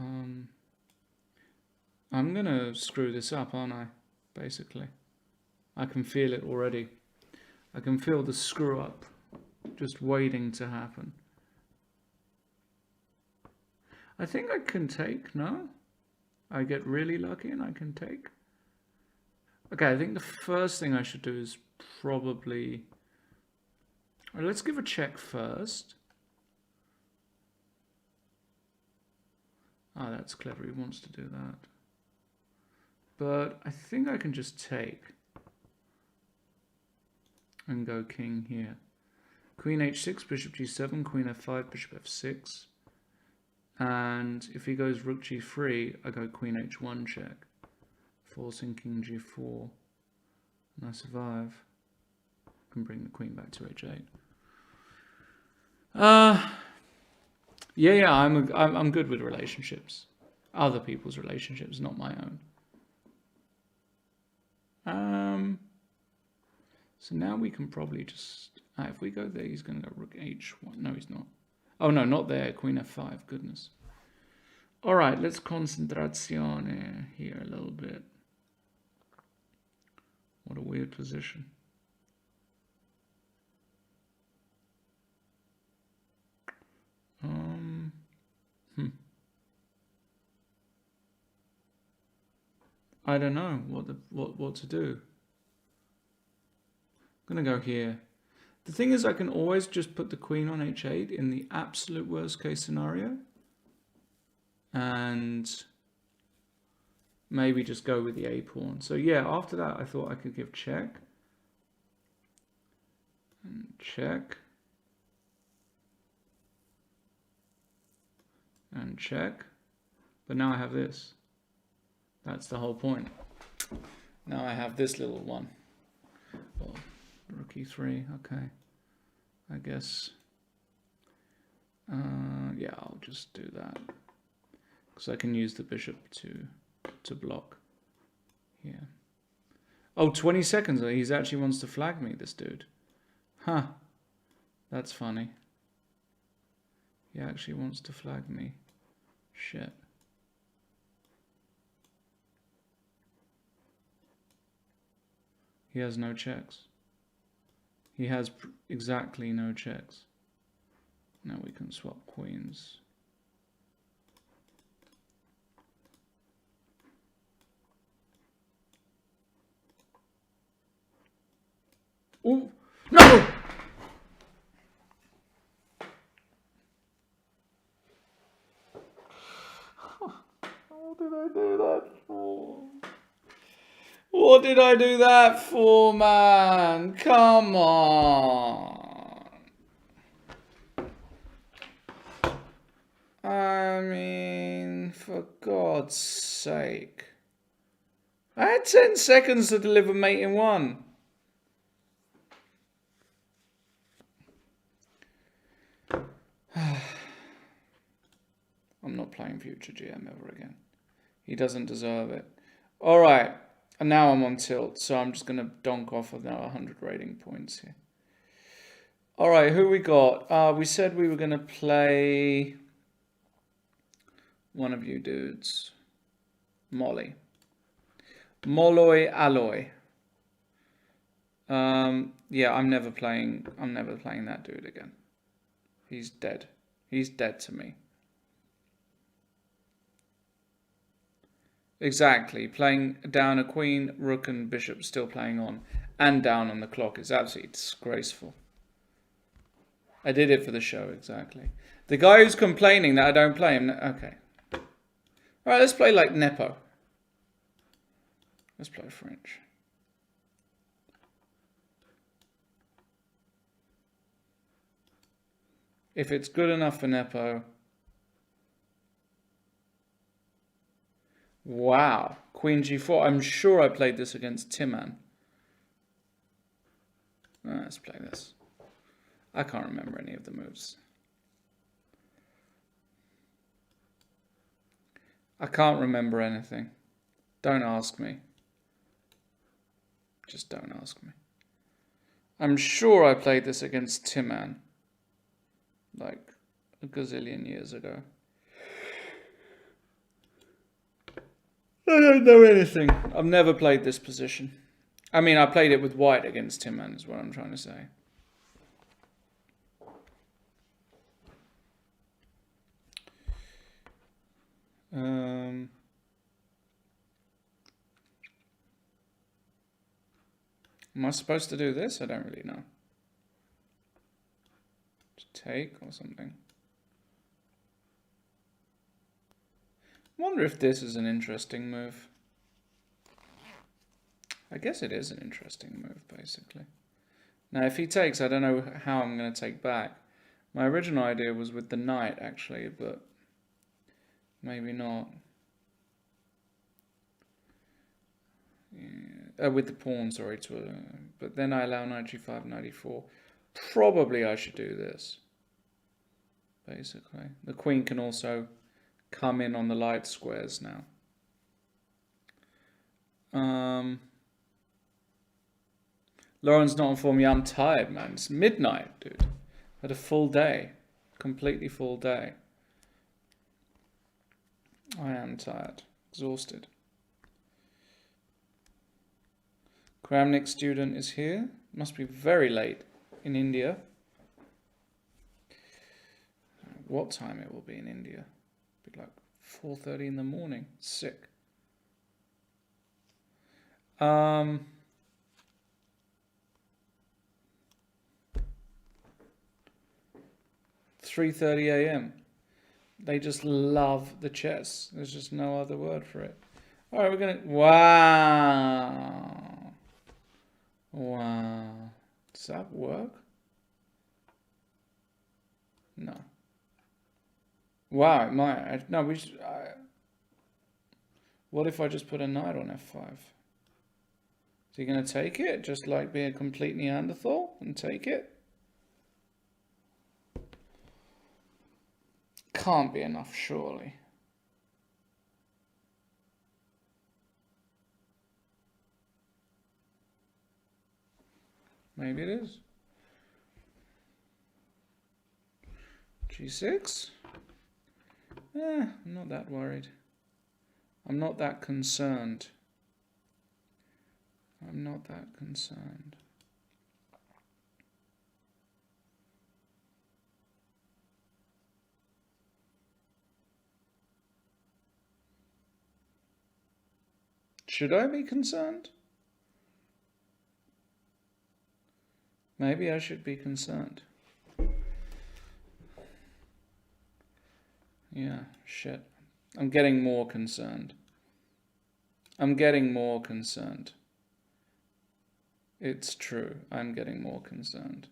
I'm gonna screw this up, aren't I? Basically, I can feel it already. I can feel the screw up just waiting to happen. I think I can take, no? I get really lucky and I can take. Okay, I think the first thing I should do is probably... Right, let's give a check first. Ah, that's clever. He wants to do that. But I think I can just take and go king here. Queen h6, bishop g7, queen f5, bishop f6. And if he goes rook g3, I go queen h1 check, forcing king g4. And I survive. I can bring the queen back to h8. Yeah, I'm good with relationships. Other people's relationships, not my own. So now we can probably just... if we go there, he's going to go rook h1. No, he's not. Oh, no, not there. Queen f5. Goodness. All right, let's concentrazione here a little bit. What a weird position. I don't know what to do. I'm gonna go here. The thing is, I can always just put the queen on h8 in the absolute worst case scenario, and maybe just go with the a pawn. So yeah, after that, I thought I could give check and check and check, but now I have this. That's the whole point. Now I have this little one. Well, rook e3, okay. I guess, yeah, I'll just do that. Because I can use the bishop to block here. Oh, 20 seconds. He actually wants to flag me, this dude. Huh. That's funny. He actually wants to flag me. Shit. He has no checks. He has exactly no checks. Now we can swap queens. Oh, no! What did I do that for? What did I do that for, man? Come on. I mean, for God's sake. I had 10 seconds to deliver mate in one. I'm not playing future GM ever again. He doesn't deserve it. All right. And now I'm on tilt, so I'm just going to donk off of now 100 rating points here. All right, who we got? We said we were going to play one of you dudes. Molly. Molloy Alloy. Yeah, I'm never playing that dude again. He's dead. He's dead to me. Exactly. Playing down a queen, rook and bishop still playing on. And down on the clock is absolutely disgraceful. I did it for the show, exactly. The guy who's complaining that I don't play him... Okay. Alright, let's play like Nepo. Let's play French. If it's good enough for Nepo... Wow. Queen g4. I'm sure I played this against Timan. Let's play this. I can't remember any of the moves. I can't remember anything. Don't ask me. Just don't ask me. I'm sure I played this against Timan. Like a gazillion years ago. I don't know anything. I've never played this position. I mean, I played it with white against Timan is what I'm trying to say. Am I supposed to do this? I don't really know. take or something. Wonder if this is an interesting move. I guess it is an interesting move, basically. Now, if he takes, I don't know how I'm going to take back. My original idea was with the knight, actually, but maybe not. Yeah. With the pawn, sorry. But then I allow knight g5, knight e4. Probably I should do this, basically. The queen can also come in on the light squares now. Lauren's not informed me. I'm tired, man. It's midnight, dude. Had a full day. Completely full day. I am tired. Exhausted. Kramnik student is here. Must be very late in India. What time it will be in India? Be like 4:30 in the morning. Sick. 3:30 a.m. They just love the chess. There's just no other word for it. All right, we're gonna. Wow. Wow. Does that work? No. Wow, it might. No, we should. What if I just put a knight on f5? Is he going to take it? Just like be a complete Neanderthal and take it? Can't be enough, surely. Maybe it is. G6? I'm not that worried. I'm not that concerned. I'm not that concerned. Should I be concerned? Maybe I should be concerned. Yeah, shit. I'm getting more concerned. I'm getting more concerned. It's true. I'm getting more concerned.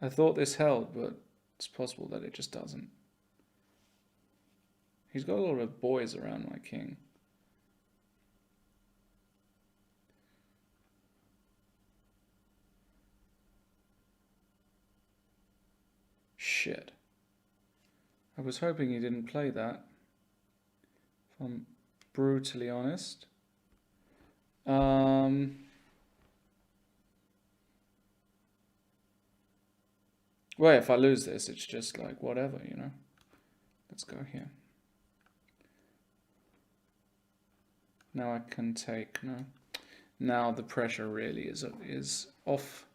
I thought this held, but it's possible that it just doesn't. He's got a lot of boys around my king. Shit. I was hoping he didn't play that, if I'm brutally honest. Well, if I lose this, it's just like whatever, you know. Let's go here. Now I can take, no. Now the pressure really is off.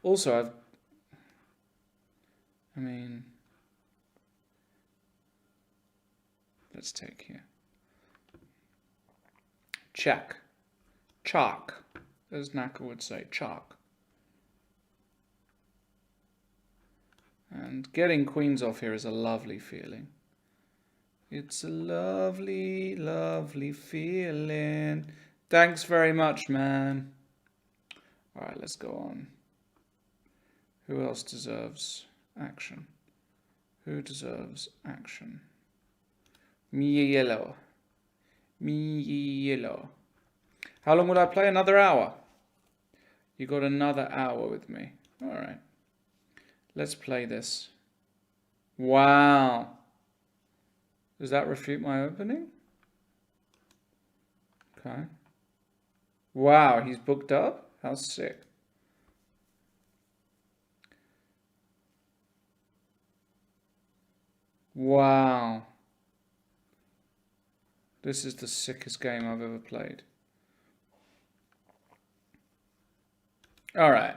Also, let's take here. Check. Chalk, as Naka would say, chalk. And getting queens off here is a lovely feeling. It's a lovely, lovely feeling. Thanks very much, man. All right, let's go on. Who else deserves action? Who deserves action? Me yellow. Me yellow. How long will I play? Another hour. You got another hour with me. All right. Let's play this. Wow. Does that refute my opening? Okay. Wow, he's booked up? How sick. Wow. This is the sickest game I've ever played. All right.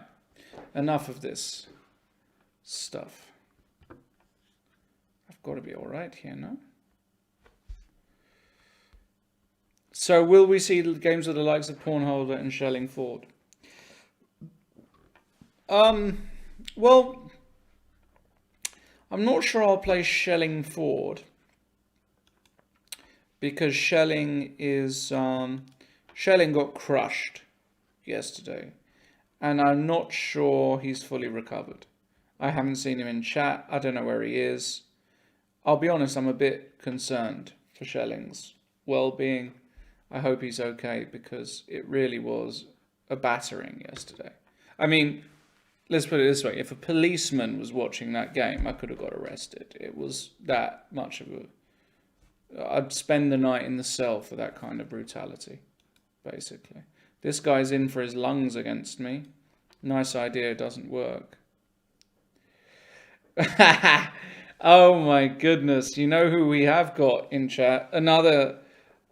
Enough of this stuff. I've got to be all right here, no? So will we see games of the likes of Pawnholder and Schellingford? Well, I'm not sure I'll play Shelling forward. Because Shelling is... Shelling got crushed yesterday. And I'm not sure he's fully recovered. I haven't seen him in chat. I don't know where he is. I'll be honest, I'm a bit concerned for Shelling's well-being. I hope he's okay because it really was a battering yesterday. I mean, let's put it this way. If a policeman was watching that game, I could have got arrested. It was that much of a... I'd spend the night in the cell for that kind of brutality, basically. This guy's in for his lungs against me. Nice idea, doesn't work. Oh my goodness. You know who we have got in chat? Another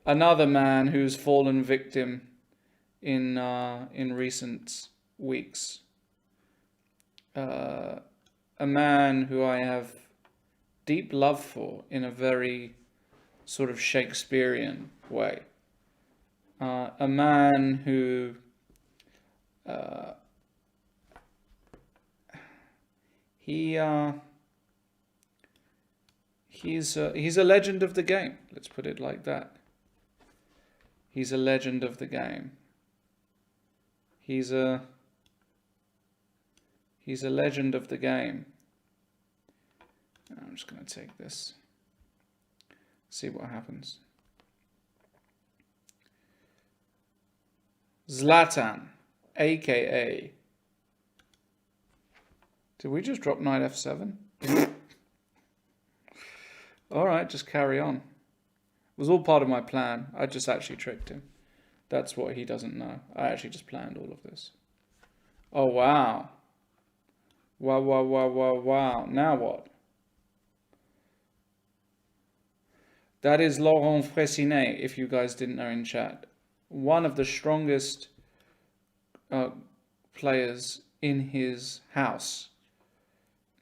man who's fallen victim in recent weeks. A man who I have deep love for in a very sort of Shakespearean way. A man who he's a legend of the game. Let's put it like that. He's a legend of the game. He's a legend of the game. I'm just going to take this. See what happens. Zlatan, aka. Did we just drop knight f7? Alright, just carry on. It was all part of my plan. I just actually tricked him. That's what he doesn't know. I actually just planned all of this. Oh, wow. Wow, wow, wow, wow, wow. Now what? That is Laurent Fressinet, if you guys didn't know in chat. One of the strongest players in his house.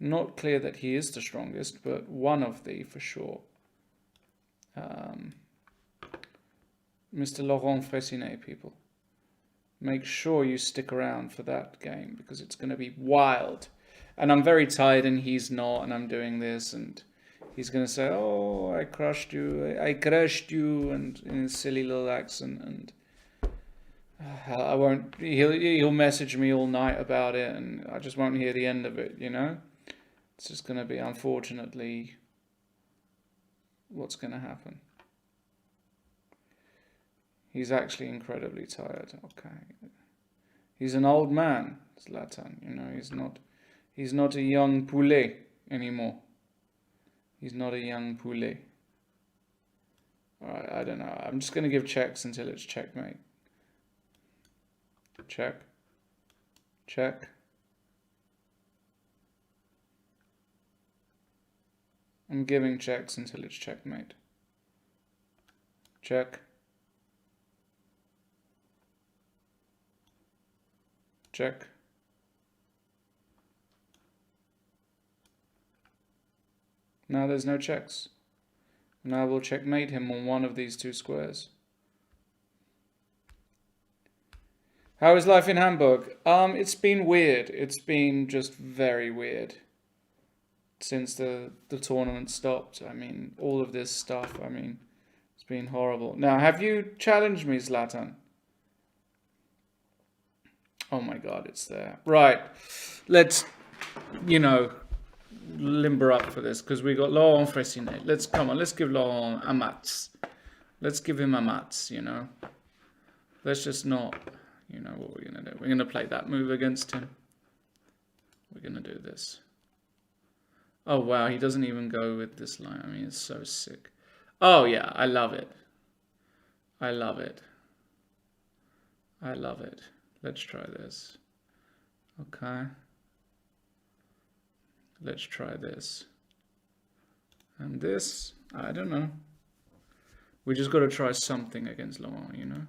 Not clear that he is the strongest, but one of the, for sure. Mr. Laurent Fressinet, people. Make sure you stick around for that game, because it's going to be wild. And I'm very tired, and he's not, and I'm doing this, and he's going to say, oh, I crushed you, and in his silly little accent, and I won't, he'll message me all night about it, and I just won't hear the end of it, you know? It's just going to be, unfortunately, what's going to happen. He's actually incredibly tired. Okay. He's an old man, Zlatan, you know, he's not a young poulet anymore. He's not a young poulet. Alright, I don't know. I'm just going to give checks until it's checkmate. Check. Check. I'm giving checks until it's checkmate. Check. Check. Now there's no checks. Now we'll checkmate him on one of these two squares. How is life in Hamburg? It's been weird. It's been just very weird. Since the tournament stopped. I mean, all of this stuff, I mean, it's been horrible. Now, have you challenged me, Zlatan? Oh my god, it's there. Right. Let's, you know, limber up for this, because we got Laurent Fressinet. Come on, let's give Laurent a mats. Let's give him a mats, you know. Let's just not, you know what we're going to do. We're going to play that move against him. We're going to do this. Oh, wow, he doesn't even go with this line. I mean, it's so sick. Oh, yeah, I love it. I love it. I love it. Let's try this. Okay. Let's try this. And this, I don't know. We just got to try something against Laurent, you know?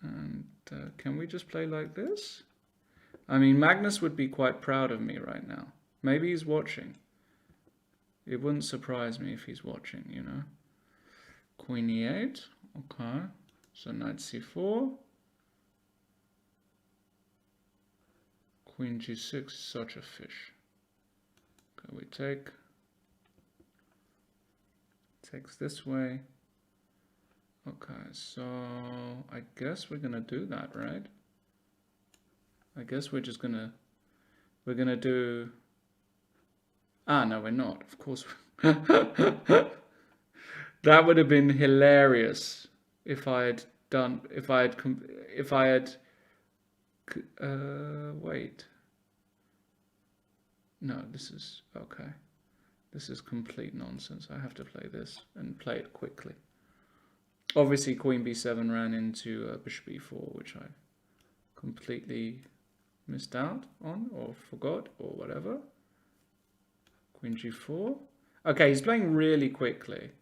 And can we just play like this? I mean, Magnus would be quite proud of me right now. Maybe he's watching. It wouldn't surprise me if he's watching, you know. Queen e8. Okay. So knight c4. Queen g6, such a fish. Okay, we take. Takes this way. Okay, so I guess we're gonna do that, right? I guess we're just gonna do. Ah, no, we're not. Of course. That would have been hilarious if I had done. If I had. Wait. No, this is okay. This is complete nonsense. I have to play this and play it quickly. Obviously, Queen b7 ran into Bishop e4, which I completely missed out on or forgot or whatever. Queen g4. Okay, he's playing really quickly,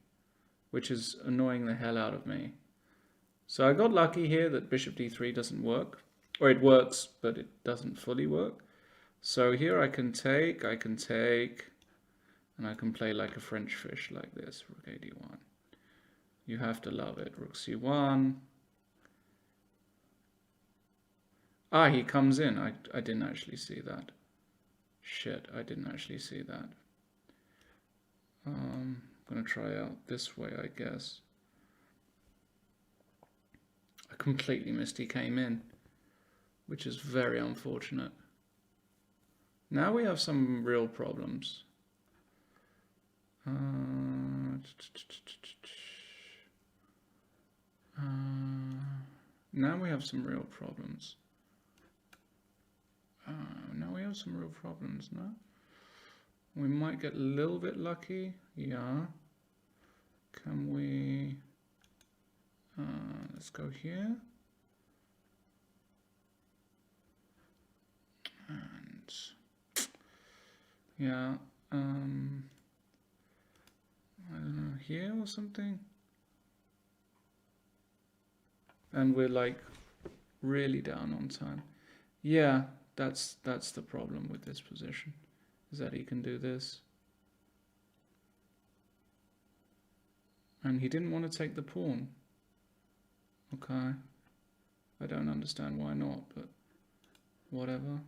which is annoying the hell out of me. So I got lucky here that Bishop d3 doesn't work. Or it works, but it doesn't fully work. So here I can take, and I can play like a French fish like this, rook a d1. You have to love it. Rook c1. Ah, he comes in. I didn't actually see that. Shit, I didn't actually see that. I'm going to try out this way, I guess. I completely missed he came in, which is very unfortunate. Now we have some real problems. Now we have some real problems. No? We might get a little bit lucky. Yeah. Can we... let's go here. And... yeah. I don't know, here or something. And we're like really down on time. Yeah, that's the problem with this position, is that he can do this. And he didn't want to take the pawn. Okay. I don't understand why not, but whatever.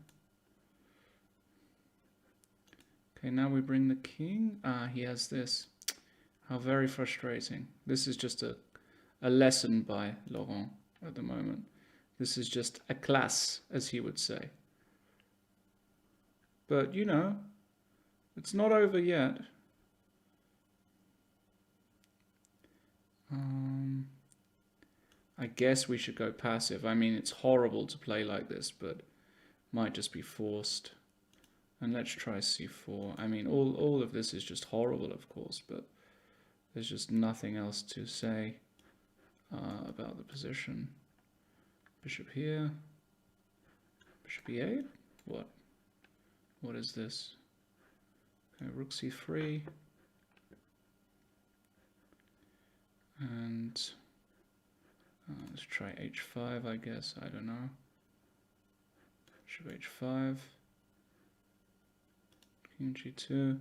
Okay, now we bring the king. Ah, he has this. How very frustrating. This is just a lesson by Laurent at the moment. This is just a class, as he would say. But, you know, it's not over yet. I guess we should go passive. I mean, it's horrible to play like this, but might just be forced. And let's try c4. I mean, all of this is just horrible, of course, but there's just nothing else to say about the position. Bishop here. Bishop e8? What? What is this? Okay, rook c3. And let's try h5, I guess. I don't know. Bishop h5. King g2.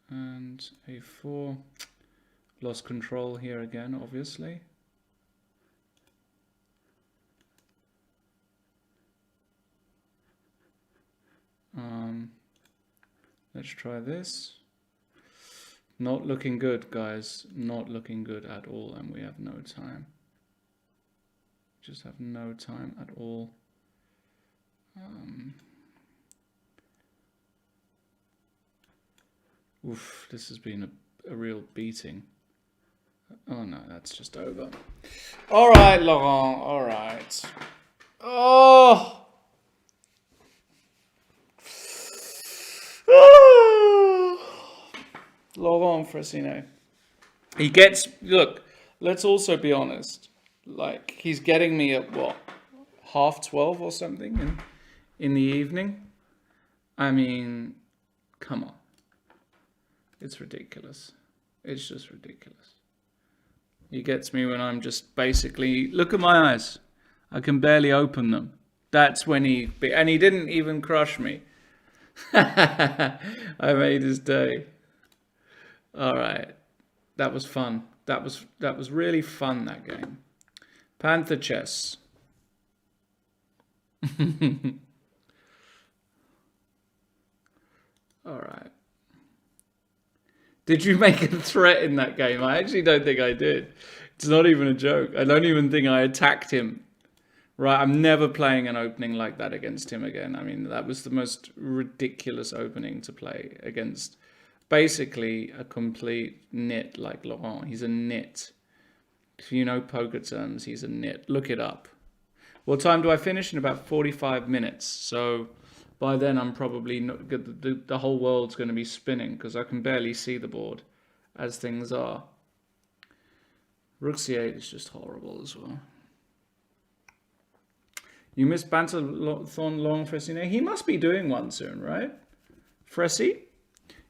And a4. Lost control here again, obviously. Let's try this. Not looking good, guys. Not looking good at all, and we have no time. Just have no time at all. Oof, this has been a real beating. Oh no, that's just over. All right, Laurent. All right. Oh. Laurent Fressinet. He gets, look, let's also be honest. Like, he's getting me at what? 12:30 or something in the evening? I mean, come on. It's ridiculous. It's just ridiculous. He gets me when I'm just basically, look at my eyes. I can barely open them. That's when and he didn't even crush me. I made his day. All right. That was fun. That was really fun, that game. Panther chess. All right. Did you make a threat in that game? I actually don't think I did. It's not even a joke. I don't even think I attacked him. Right, I'm never playing an opening like that against him again. I mean, that was the most ridiculous opening to play against basically a complete nit like Laurent. He's a nit. If you know poker terms, he's a nit. Look it up. What time do I finish? In about 45 minutes. So by then I'm probably not, the whole world's going to be spinning because I can barely see the board as things are. Rook c8 is just horrible as well. You missed Banter-thon long, Fressine? He must be doing one soon, right? Fressy?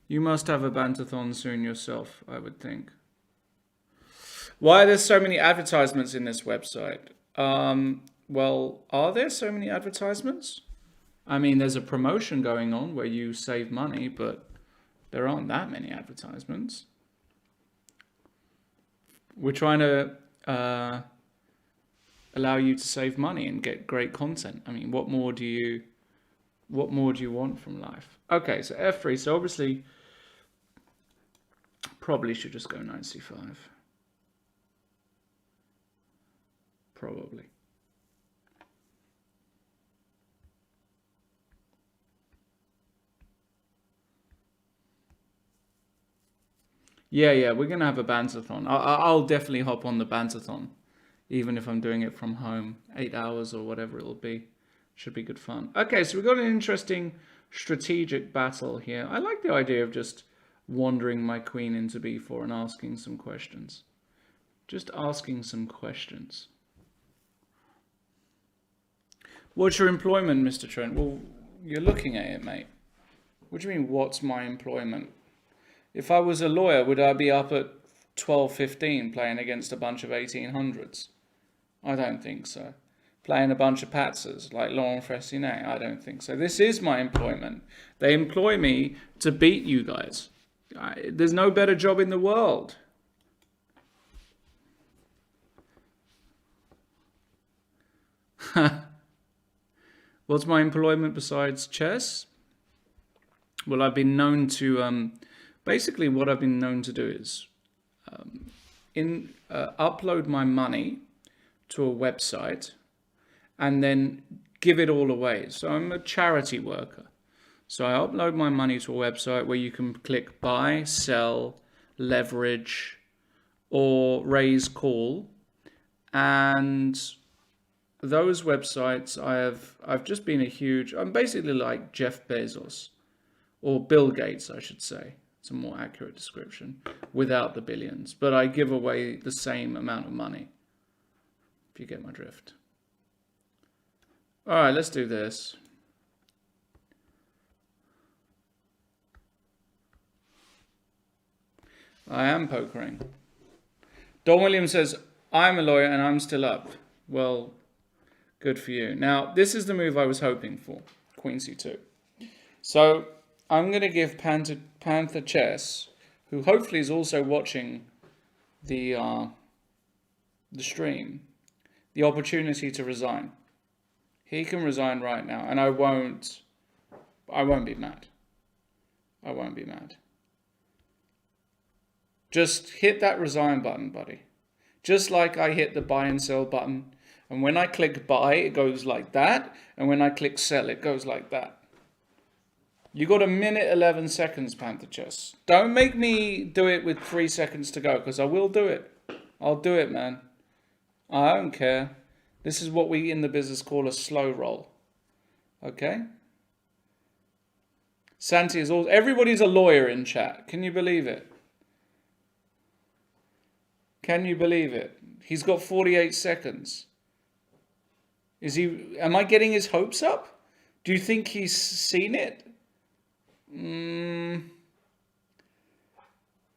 You must have a Banter-thon soon yourself, I would think. Why are there so many advertisements in this website? Well, are there so many advertisements? I mean, there's a promotion going on where you save money, but there aren't that many advertisements. We're trying to allow you to save money and get great content. I mean, what more do you want from life? Okay, so f3. So obviously, probably should just go knight c5. Probably. Yeah, we're going to have a Banter-thon. I'll definitely hop on the Banter-thon, even if I'm doing it from home. 8 hours or whatever it'll be. Should be good fun. Okay, so we've got an interesting strategic battle here. I like the idea of just wandering my queen into b4 and asking some questions. Just asking some questions. What's your employment, Mr. Trent? Well, you're looking at it, mate. What do you mean, what's my employment? If I was a lawyer, would I be up at 12:15 playing against a bunch of 1800s? I don't think so. Playing a bunch of patzers like Laurent Fressine? I don't think so. This is my employment. They employ me to beat you guys. There's no better job in the world. What's my employment besides chess? Well, I've been known to... basically, what I've been known to do is upload my money to a website and then give it all away. So I'm a charity worker. So I upload my money to a website where you can click buy, sell, leverage, or raise call. And those websites, I've just been I'm basically like Jeff Bezos, or Bill Gates, I should say. It's a more accurate description, without the billions. But I give away the same amount of money, if you get my drift. All right, let's do this. I am pokering. Don Williams says, I'm a lawyer and I'm still up. Well, good for you. Now, this is the move I was hoping for. Queen c2. So I'm going to give Panther Chess, who hopefully is also watching the stream, the opportunity to resign. He can resign right now, and I won't be mad. I won't be mad. Just hit that resign button, buddy. Just like I hit the buy and sell button. And when I click buy, it goes like that. And when I click sell, it goes like that. You got 1 minute 11 seconds, Panther Chess. Don't make me do it with 3 seconds to go, because I will do it. I'll do it, man. I don't care. This is what we in the business call a slow roll. Okay? Santi is all... Everybody's a lawyer in chat. Can you believe it? Can you believe it? He's got 48 seconds. Am I getting his hopes up? Do you think he's seen it?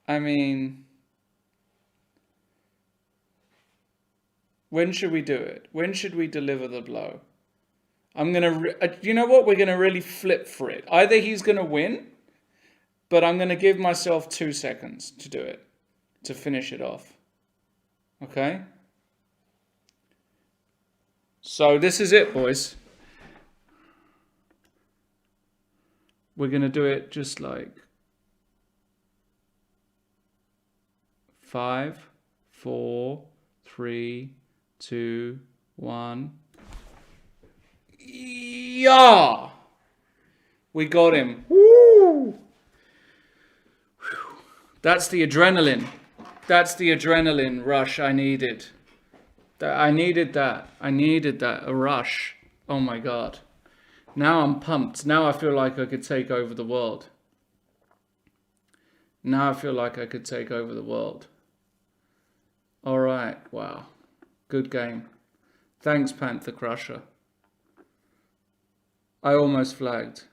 I mean, when should we do it? When should we deliver the blow? You know what? We're going to really flip for it. Either he's going to win, but I'm going to give myself 2 seconds to do it, to finish it off. Okay? So this is it, boys. We're going to do it just like 5, 4, 3, 2, 1. Yeah! We got him. Woo! That's the adrenaline. That's the adrenaline rush I needed. I needed that. I needed that. A rush. Oh my God. Now I'm pumped. Now I feel like I could take over the world. Now I feel like I could take over the world. All right. Wow. Good game. Thanks, Panther Crusher. I almost flagged.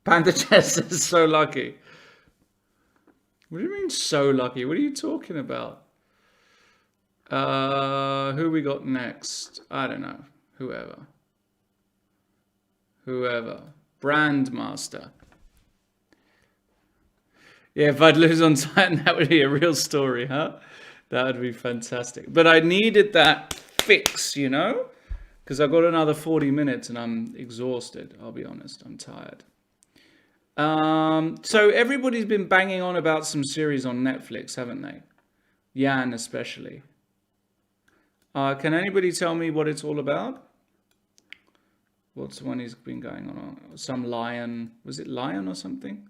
Panther Chess is so lucky. What do you mean so lucky? What are you talking about? Who we got next? I don't know. Whoever. Brandmaster. Yeah, if I'd lose on Titan, that would be a real story, huh? That would be fantastic. But I needed that fix, you know? Because I've got another 40 minutes and I'm exhausted. I'll be honest, I'm tired. So everybody's been banging on about some series on Netflix, haven't they? Yan especially. Can anybody tell me what it's all about? What's the one he's been going on? Some lion. Was it lion or something?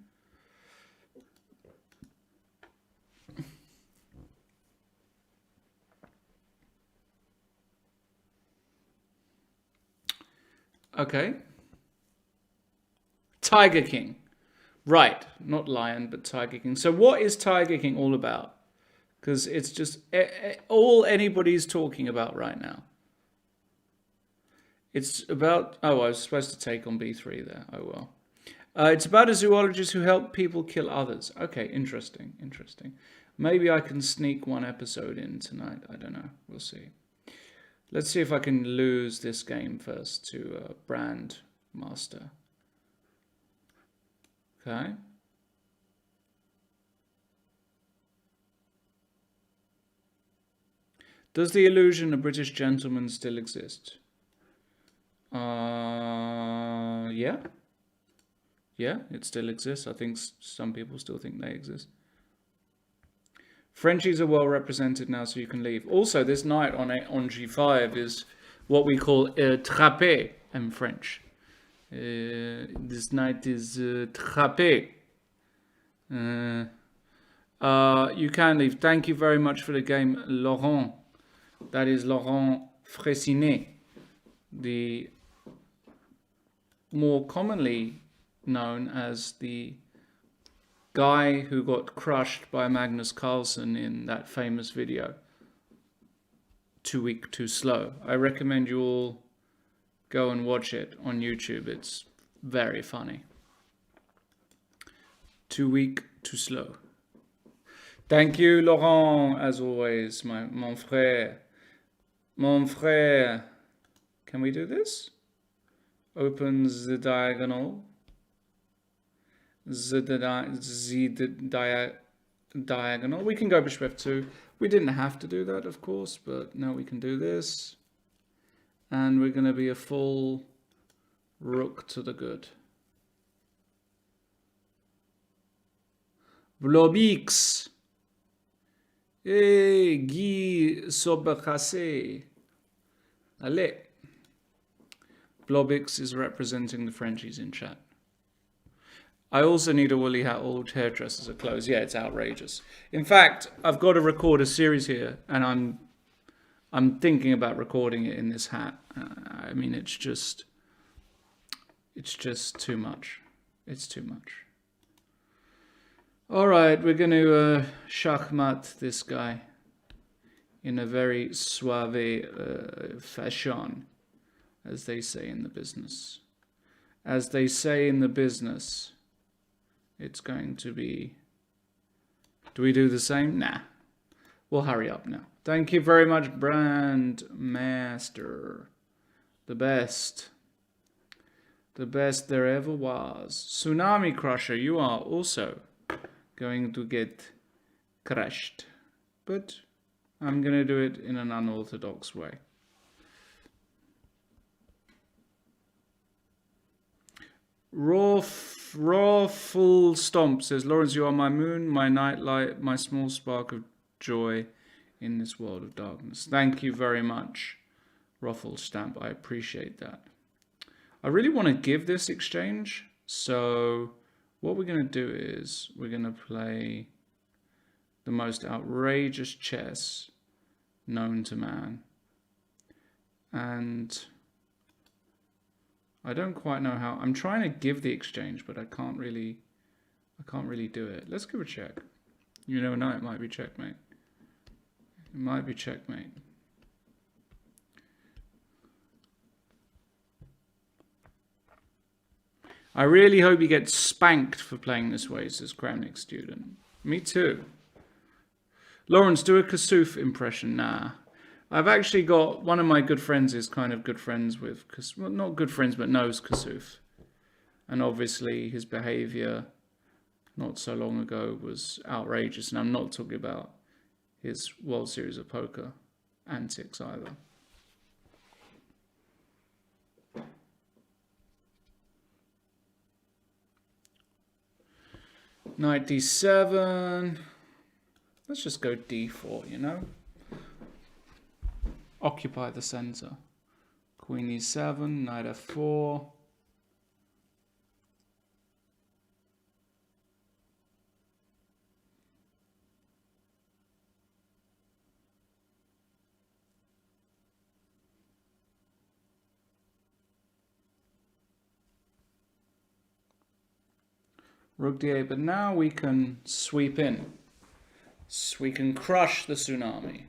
Okay. Tiger King. Right. Not lion, but Tiger King. So what is Tiger King all about? Because it's just all anybody's talking about right now. It's about... Oh, I was supposed to take on B3 there. Oh, well. It's about a zoologist who helped people kill others. Okay, interesting, interesting. Maybe I can sneak one episode in tonight. I don't know. We'll see. Let's see if I can lose this game first to Brandmaster. Okay. Does the illusion of British gentleman still exist? Yeah. Yeah, it still exists. I think some people still think they exist. Frenchies are well represented now, so you can leave. Also, this knight on G5 is what we call trappé in French. This knight is trappé. You can leave. Thank you very much for the game, Laurent. That is Laurent Fressinet, the more commonly known as the guy who got crushed by Magnus Carlsen in that famous video, Too Weak, Too Slow. I recommend you all go and watch it on YouTube. It's very funny. Too Weak, Too Slow. Thank you, Laurent, as always, mon frère. Mon frère. Can we do this? Opens the diagonal. Diagonal. We can go bishop f2. We didn't have to do that, of course, but now we can do this. And we're going to be a full rook to the good. Blobix. Hey, Guy Sobercassé. Allez. Blobix is representing the Frenchies in chat. I also need a woolly hat. All hairdressers are closed. Yeah, it's outrageous. In fact, I've got to record a series here, and I'm thinking about recording it in this hat. I mean, it's just too much. It's too much. All right, we're going to shachmat this guy in a very suave fashion, as they say in the business. As they say in the business, it's going to be... Do we do the same? Nah. We'll hurry up now. Thank you very much, Brandmaster. The best. The best there ever was. Tsunami Crusher, you are also going to get crushed. But I'm going to do it in an unorthodox way. Rolf Raw full stomp says, Lawrence, you are my moon, my nightlight, my small spark of joy in this world of darkness. Thank you very much, Ruffle Stamp. I appreciate that. I really want to give this exchange. So what we're going to do is we're going to play the most outrageous chess known to man. And I don't quite know how. I'm trying to give the exchange, but I can't really do it. Let's give a check. You never know, it might be checkmate. It might be checkmate. I really hope he gets spanked for playing this way, says Kramnik student. Me too. Lawrence, do a Kasuf impression. Nah. I've actually got, one of my good friends is kind of good friends with, well, not good friends, but knows Kasuf. And obviously his behavior not so long ago was outrageous. And I'm not talking about his World Series of Poker antics either. Knight d7. Let's just go d4, you know? Occupy the center. Queen e7, knight f4. Rook d8, but now we can sweep in. So we can crush the tsunami.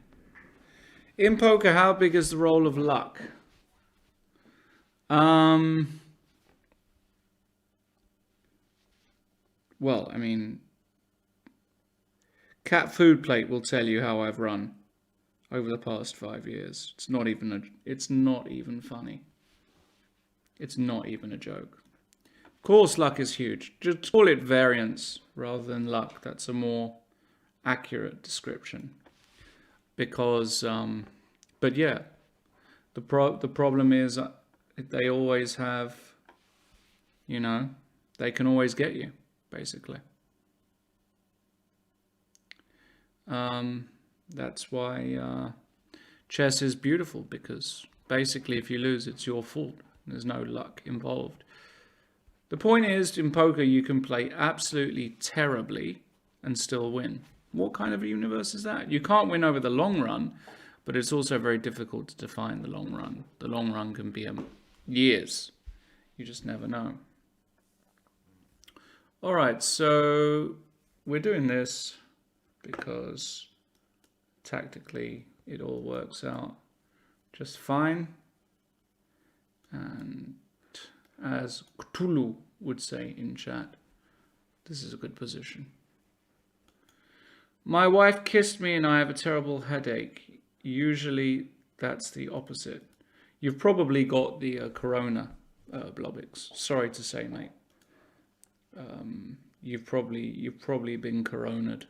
In poker, how big is the role of luck? Well, I mean, Cat Food Plate will tell you how I've run over the past 5 years. It's not even funny. It's not even a joke. Of course, luck is huge. Just call it variance rather than luck. That's a more accurate description. Because, but yeah, the problem is they always have, you know, they can always get you, basically. That's why chess is beautiful, because basically if you lose, it's your fault. There's no luck involved. The point is, in poker, you can play absolutely terribly and still win. What kind of a universe is that? You can't win over the long run, but it's also very difficult to define the long run. The long run can be years. You just never know. All right, so we're doing this because tactically it all works out just fine. And as Cthulhu would say in chat, this is a good position. My wife kissed me and I have a terrible headache. Usually that's the opposite. You've probably got the corona, Blobix. Sorry to say, mate. You've probably been coroned.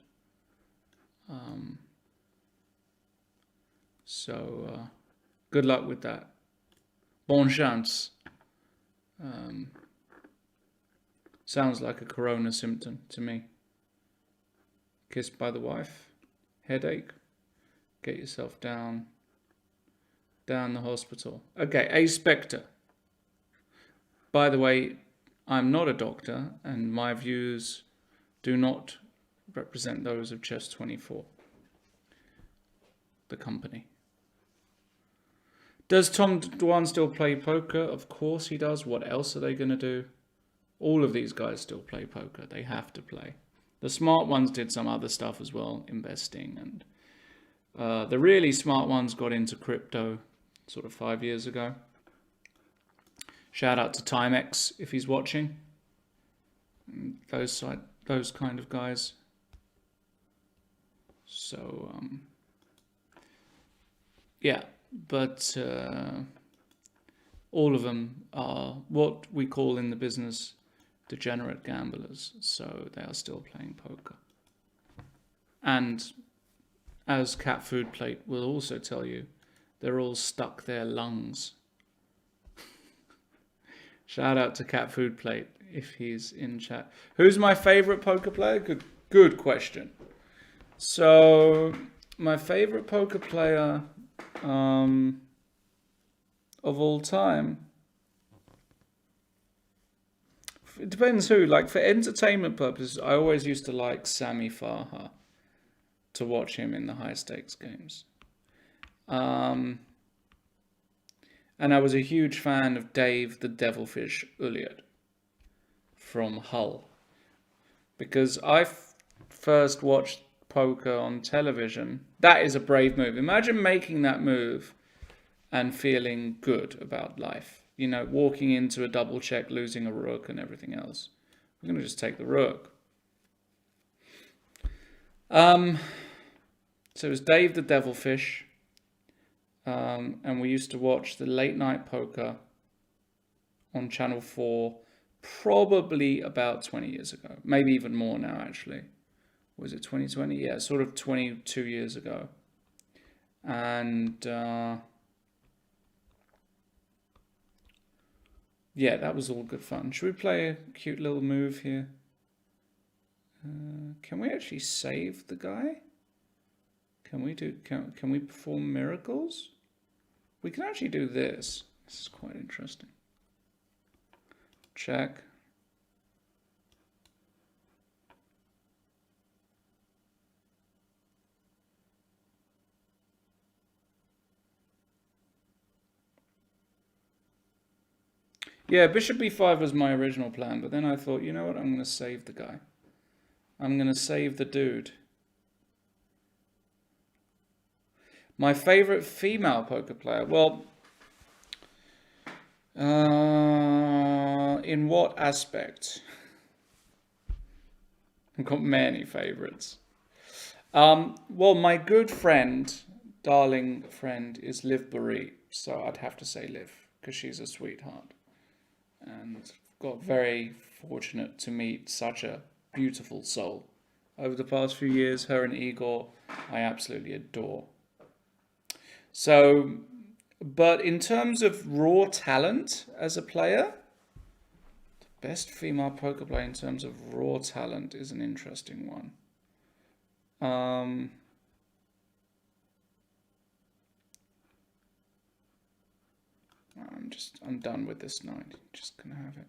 So good luck with that. Bon chance. Sounds like a corona symptom to me. Kissed by the wife, headache, get yourself down the hospital. Okay, A Spectre. By the way, I'm not a doctor, and my views do not represent those of Chess24, the company. Does Tom Dwan still play poker? Of course he does. What else are they going to do? All of these guys still play poker. They have to play. The smart ones did some other stuff as well, investing, and the really smart ones got into crypto sort of 5 years ago. Shout out to Timex if he's watching. Those kind of guys. So yeah, but all of them are what we call in the business degenerate gamblers, so they are still playing poker. And as Cat Food Plate will also tell you, they're all stuck their lungs. Shout out to Cat Food Plate if he's in chat. Who's my favorite poker player? Good question. So my favorite poker player of all time. It depends who. Like for entertainment purposes, I always used to like Sami Farha to watch him in the high stakes games. And I was a huge fan of Dave the Devilfish Ulliott from Hull. Because I first watched poker on television. That is a brave move. Imagine making that move and feeling good about life. You know, walking into a double check, losing a rook and everything else. We're going to just take the rook. So it was Dave the Devilfish. And we used to watch the late night poker on Channel 4 probably about 20 years ago. Maybe even more now, actually. Was it 2020? Yeah, sort of 22 years ago. And yeah, that was all good fun. Should we play a cute little move here? Can we actually save the guy? Can we perform miracles? We can actually do this. This is quite interesting. Check. Yeah, bishop b5 was my original plan, but then I thought, you know what, I'm going to save the guy. I'm going to save the dude. My favorite female poker player? Well, in what aspect? I've got many favorites. Well, my good friend, darling friend, is Liv Boeree, so I'd have to say Liv, because she's a sweetheart. And got very fortunate to meet such a beautiful soul. Over the past few years, her and Igor, I absolutely adore. So, but in terms of raw talent as a player, the best female poker player in terms of raw talent is an interesting one. I'm done with this night. Just gonna have it.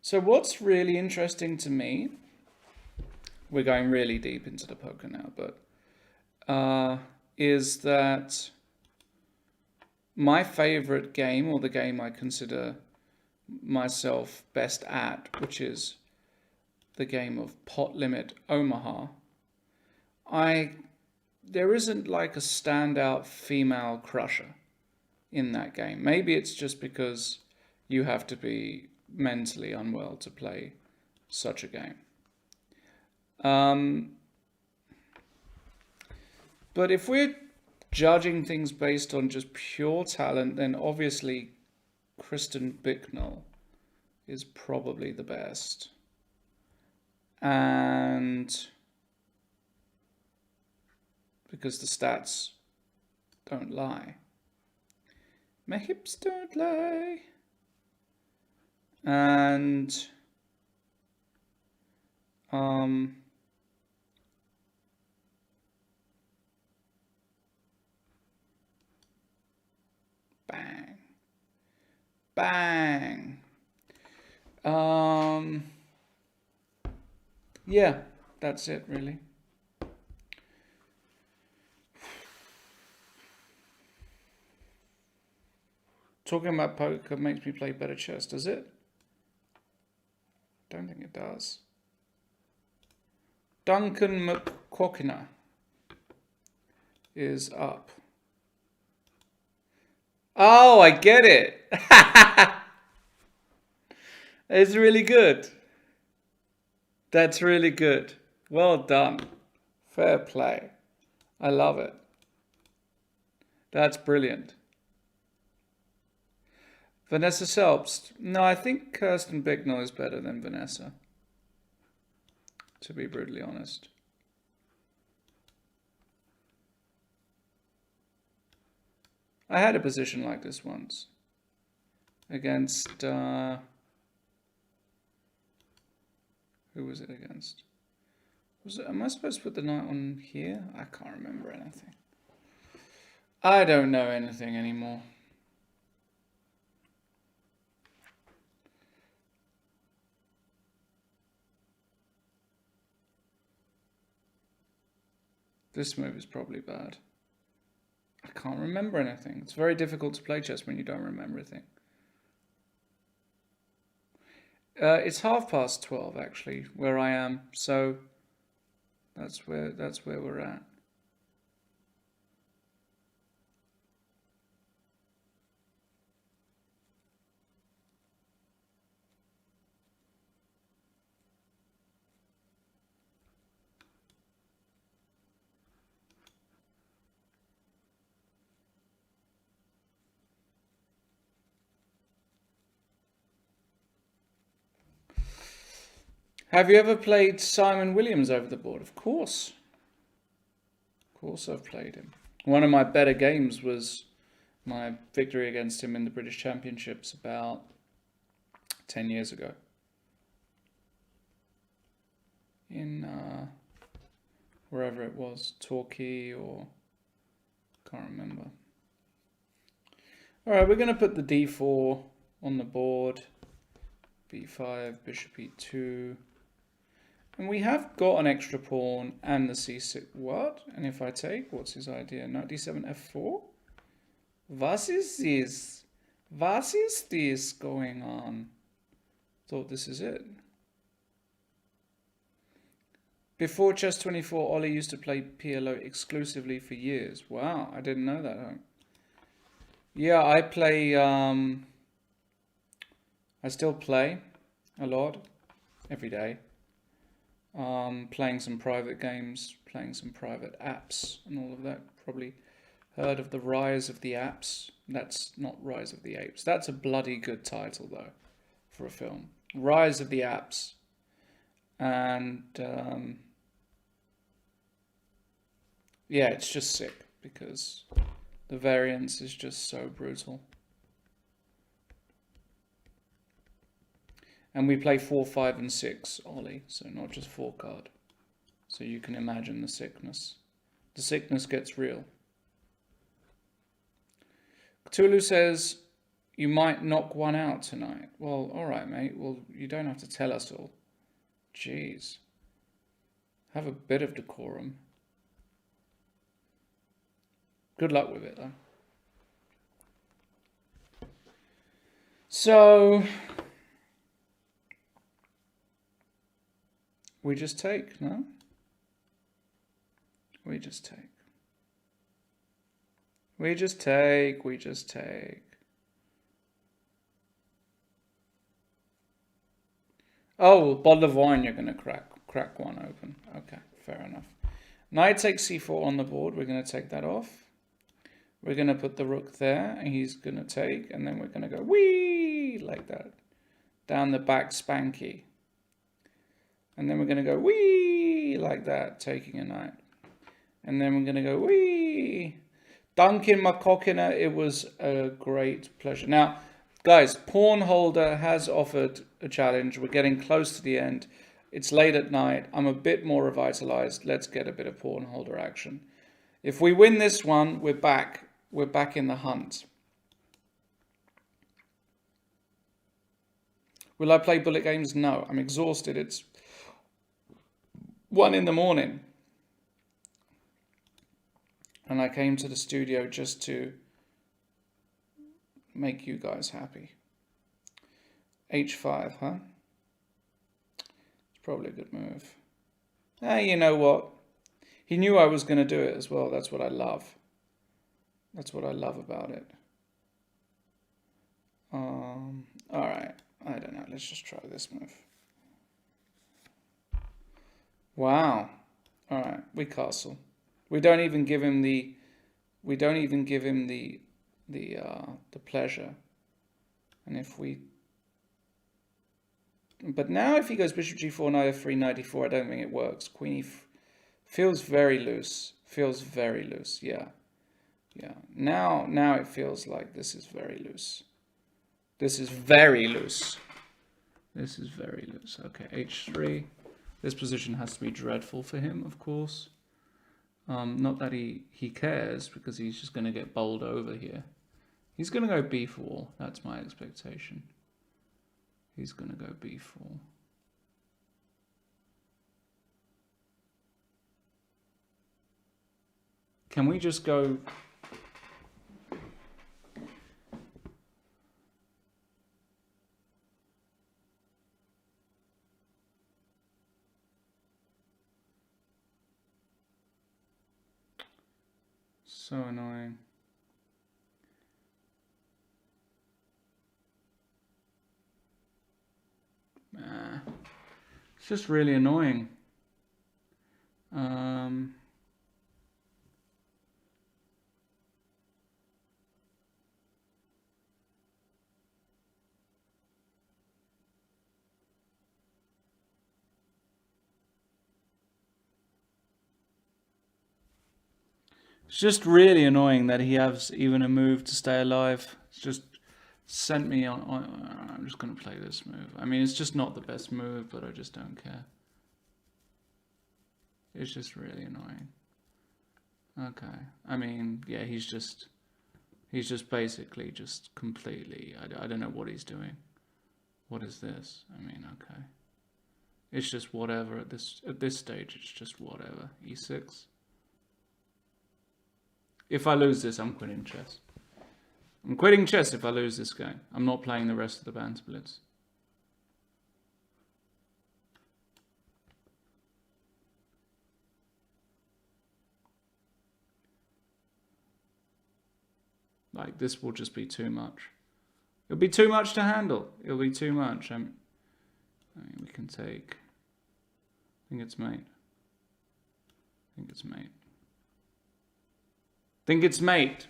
So what's really interesting to me, we're going really deep into the poker now, but is that my favorite game, or the game I consider myself best at, which is the game of Pot Limit Omaha, there isn't like a standout female crusher in that game. Maybe it's just because you have to be mentally unwell to play such a game. But if we're judging things based on just pure talent, then obviously Kristen Bicknell is probably the best. And because the stats don't lie. My hips don't lie. And bang. Bang. Yeah, that's it really. Talking about poker makes me play better chess, does it? Don't think it does. Duncan McQuackina is up. Oh, I get it. It's really good. That's really good. Well done. Fair play. I love it. That's brilliant. Vanessa Selbst. No, I think Kirsten Bicknell is better than Vanessa, to be brutally honest. I had a position like this once against who was it against? Am I supposed to put the knight on here? I can't remember anything. I don't know anything anymore. This move is probably bad. I can't remember anything. It's very difficult to play chess when you don't remember anything. It's 12:30 actually, where I am, so that's where we're at. Have you ever played Simon Williams over the board? Of course. Of course I've played him. One of my better games was my victory against him in the British Championships about 10 years ago. In wherever it was, Torquay or can't remember. Alright, we're going to put the d4 on the board. b5, bishop e2. And we have got an extra pawn and the c6. What? And if I take, what's his idea? Knight d7, f4? Was is this? What is this going on? Thought this is it. Before Chess24, Ollie used to play PLO exclusively for years. Wow, I didn't know that. Huh? Yeah, I play, I still play a lot, every day. Playing some private games, playing some private apps and all of that. Probably heard of the Rise of the Apps. That's not Rise of the Apes. That's a bloody good title though for a film. Rise of the Apps. And yeah, it's just sick because the variance is just so brutal. And we play 4, 5, and 6, Ollie, so not just 4 card. So you can imagine the sickness. The sickness gets real. Cthulhu says, you might knock one out tonight. Well, alright, mate. Well, you don't have to tell us all. Jeez. Have a bit of decorum. Good luck with it, though. So we just take, no? We just take. We just take, we just take. Oh, bottle of wine you're going to crack one open. Okay, fair enough. Knight takes c4 on the board. We're going to take that off. We're going to put the rook there, and he's going to take, and then we're going to go wee like that. Down the back spanky. And then we're going to go wee like that, taking a knight. And then we're going to go wee. Duncan McCockiner, it was a great pleasure. Now, guys, Pawn Holder has offered a challenge. We're getting close to the end. It's late at night. I'm a bit more revitalized. Let's get a bit of Pawn Holder action. If we win this one, we're back. We're back in the hunt. Will I play bullet games? No, I'm exhausted. It's 1 in the morning. And I came to the studio just to make you guys happy. H5, huh? It's probably a good move. You know what? He knew I was going to do it as well. That's what I love. That's what I love about it. All right. I don't know. Let's just try this move. Wow. All right. We castle. We don't even give him the. We don't even give him the pleasure. And if we. But now if he goes bishop g4, knight f3, knight d4, I don't think it works. Queen e feels very loose. Feels very loose. Yeah. Yeah, now it feels like this is very loose. This is very loose. This is very loose. Okay, h3. This position has to be dreadful for him, of course. Not that he cares, because he's just going to get bowled over here. He's going to go b4. That's my expectation. He's going to go b4. Can we just go... So annoying. It's just really annoying. It's just really annoying that he has even a move to stay alive. It's just sent me on I'm just going to play this move. I mean, it's just not the best move, but I just don't care. It's just really annoying. Okay. I mean, yeah, he's just basically just completely, I don't know what he's doing. What is this? I mean, okay. It's just whatever at this stage. It's just whatever. E6. If I lose this, I'm quitting chess. I'm quitting chess if I lose this game. I'm not playing the rest of the Banter Blitz. Like, this will just be too much. It'll be too much to handle. It'll be too much. I mean, we can take... I think it's mate. I think it's mate. Think it's mate.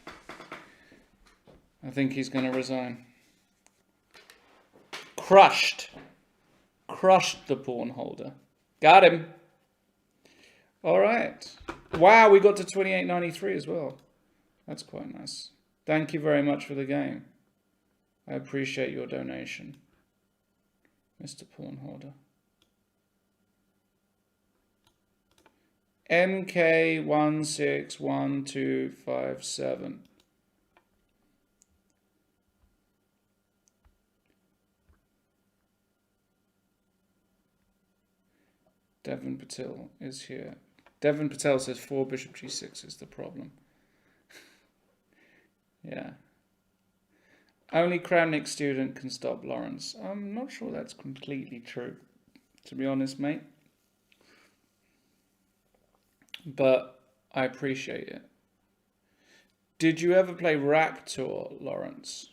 I think he's going to resign. Crushed. Crushed the pawn holder. Got him. All right. Wow, we got to 28.93 as well. That's quite nice. Thank you very much for the game. I appreciate your donation, Mr. Pawn Holder. MK161257. Devon Patel is here. Devon Patel says 4 bishop g6 is the problem. Yeah. Only Kramnik student can stop Lawrence. I'm not sure that's completely true, to be honest, mate. But I appreciate it. Did you ever play Raptor, Lawrence?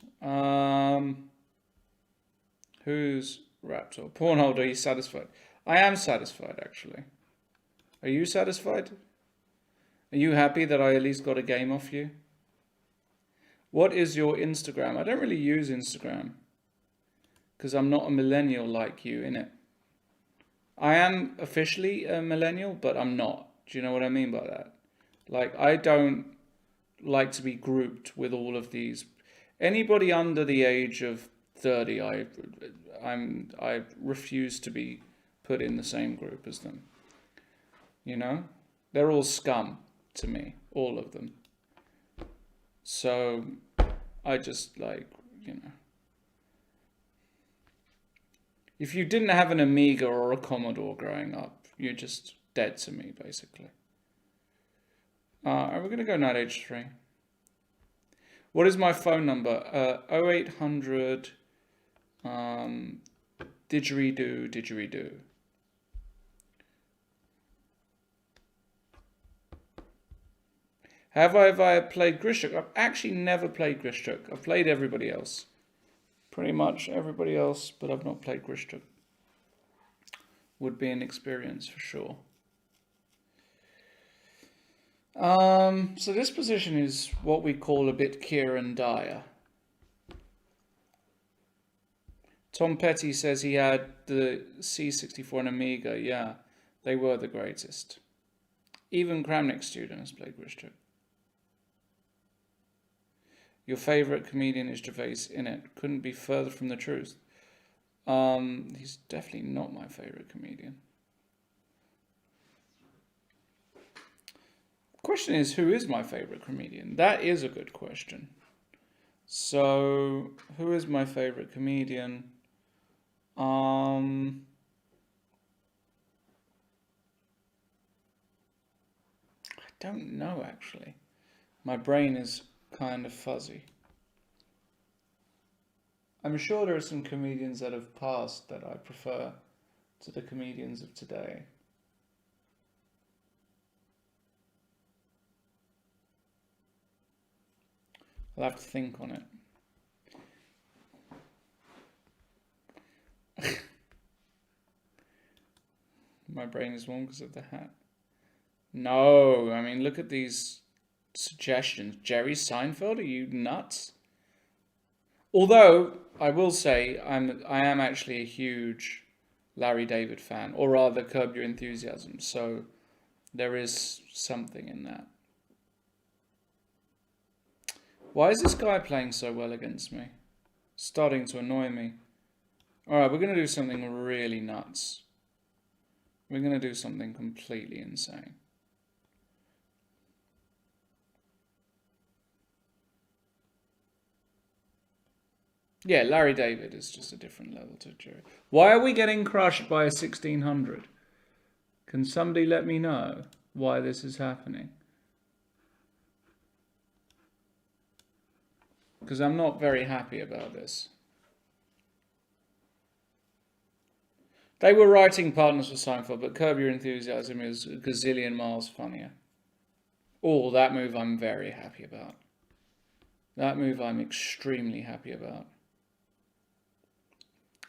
Who's Raptor? Pawnholder, are you satisfied? I am satisfied, actually. Are you satisfied? Are you happy that I at least got a game off you? What is your Instagram? I don't really use Instagram because I'm not a millennial like you, innit? I am officially a millennial, but I'm not. Do you know what I mean by that? Like, I don't like to be grouped with all of these. Anybody under the age of 30, I refuse to be put in the same group as them. You know? They're all scum to me, all of them. So I just, like, you know. If you didn't have an Amiga or a Commodore growing up, you're just dead to me, basically. Are we going to go knight h3? What is my phone number? 0800 didgeridoo. Have I ever played Grishuk? I've actually never played Grishuk. I've played everybody else. Pretty much everybody else, but I've not played Grishuk. Would be an experience for sure. So this position is what we call a bit Kieran Dyer. Tom Petty says he had the C64 and Amiga. Yeah, they were the greatest. Even Kramnik student has played Grishuk. Your favourite comedian is Gervais in it. Couldn't be further from the truth. He's definitely not my favourite comedian. Question is, who is my favourite comedian? That is a good question. So, who is my favourite comedian? I don't know, actually. My brain is kind of fuzzy. I'm sure there are some comedians that have passed that I prefer to the comedians of today. I'll have to think on it. My brain is warm because of the hat. No, I mean, look at these suggestions. Jerry Seinfeld, are you nuts? Although, I will say, I am actually a huge Larry David fan, or rather Curb Your Enthusiasm, so there is something in that. Why is this guy playing so well against me? Starting to annoy me. Alright, we're going to do something really nuts. We're going to do something completely insane. Yeah, Larry David is just a different level to Jerry. Why are we getting crushed by a 1600? Can somebody let me know why this is happening? Because I'm not very happy about this. They were writing partners for Seinfeld, but Curb Your Enthusiasm is a gazillion miles funnier. Oh, that move I'm very happy about. That move I'm extremely happy about.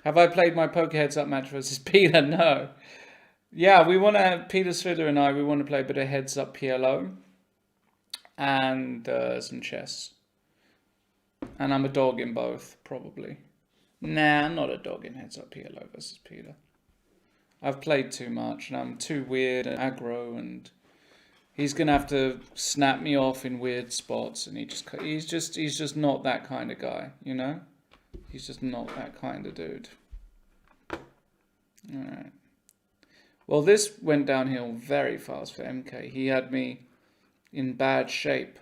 Have I played my poker heads up match versus Peter? No. Yeah, we want to have Peter Svidler and I, we want to play a bit of heads up PLO and some chess. And I'm a dog in both, probably. Nah, I'm not a dog in heads up PLO versus Peter. I've played too much and I'm too weird and aggro, and he's gonna have to snap me off in weird spots, and he's just not that kind of guy, you know? He's just not that kind of dude. Alright. Well, this went downhill very fast for MK. He had me in bad shape.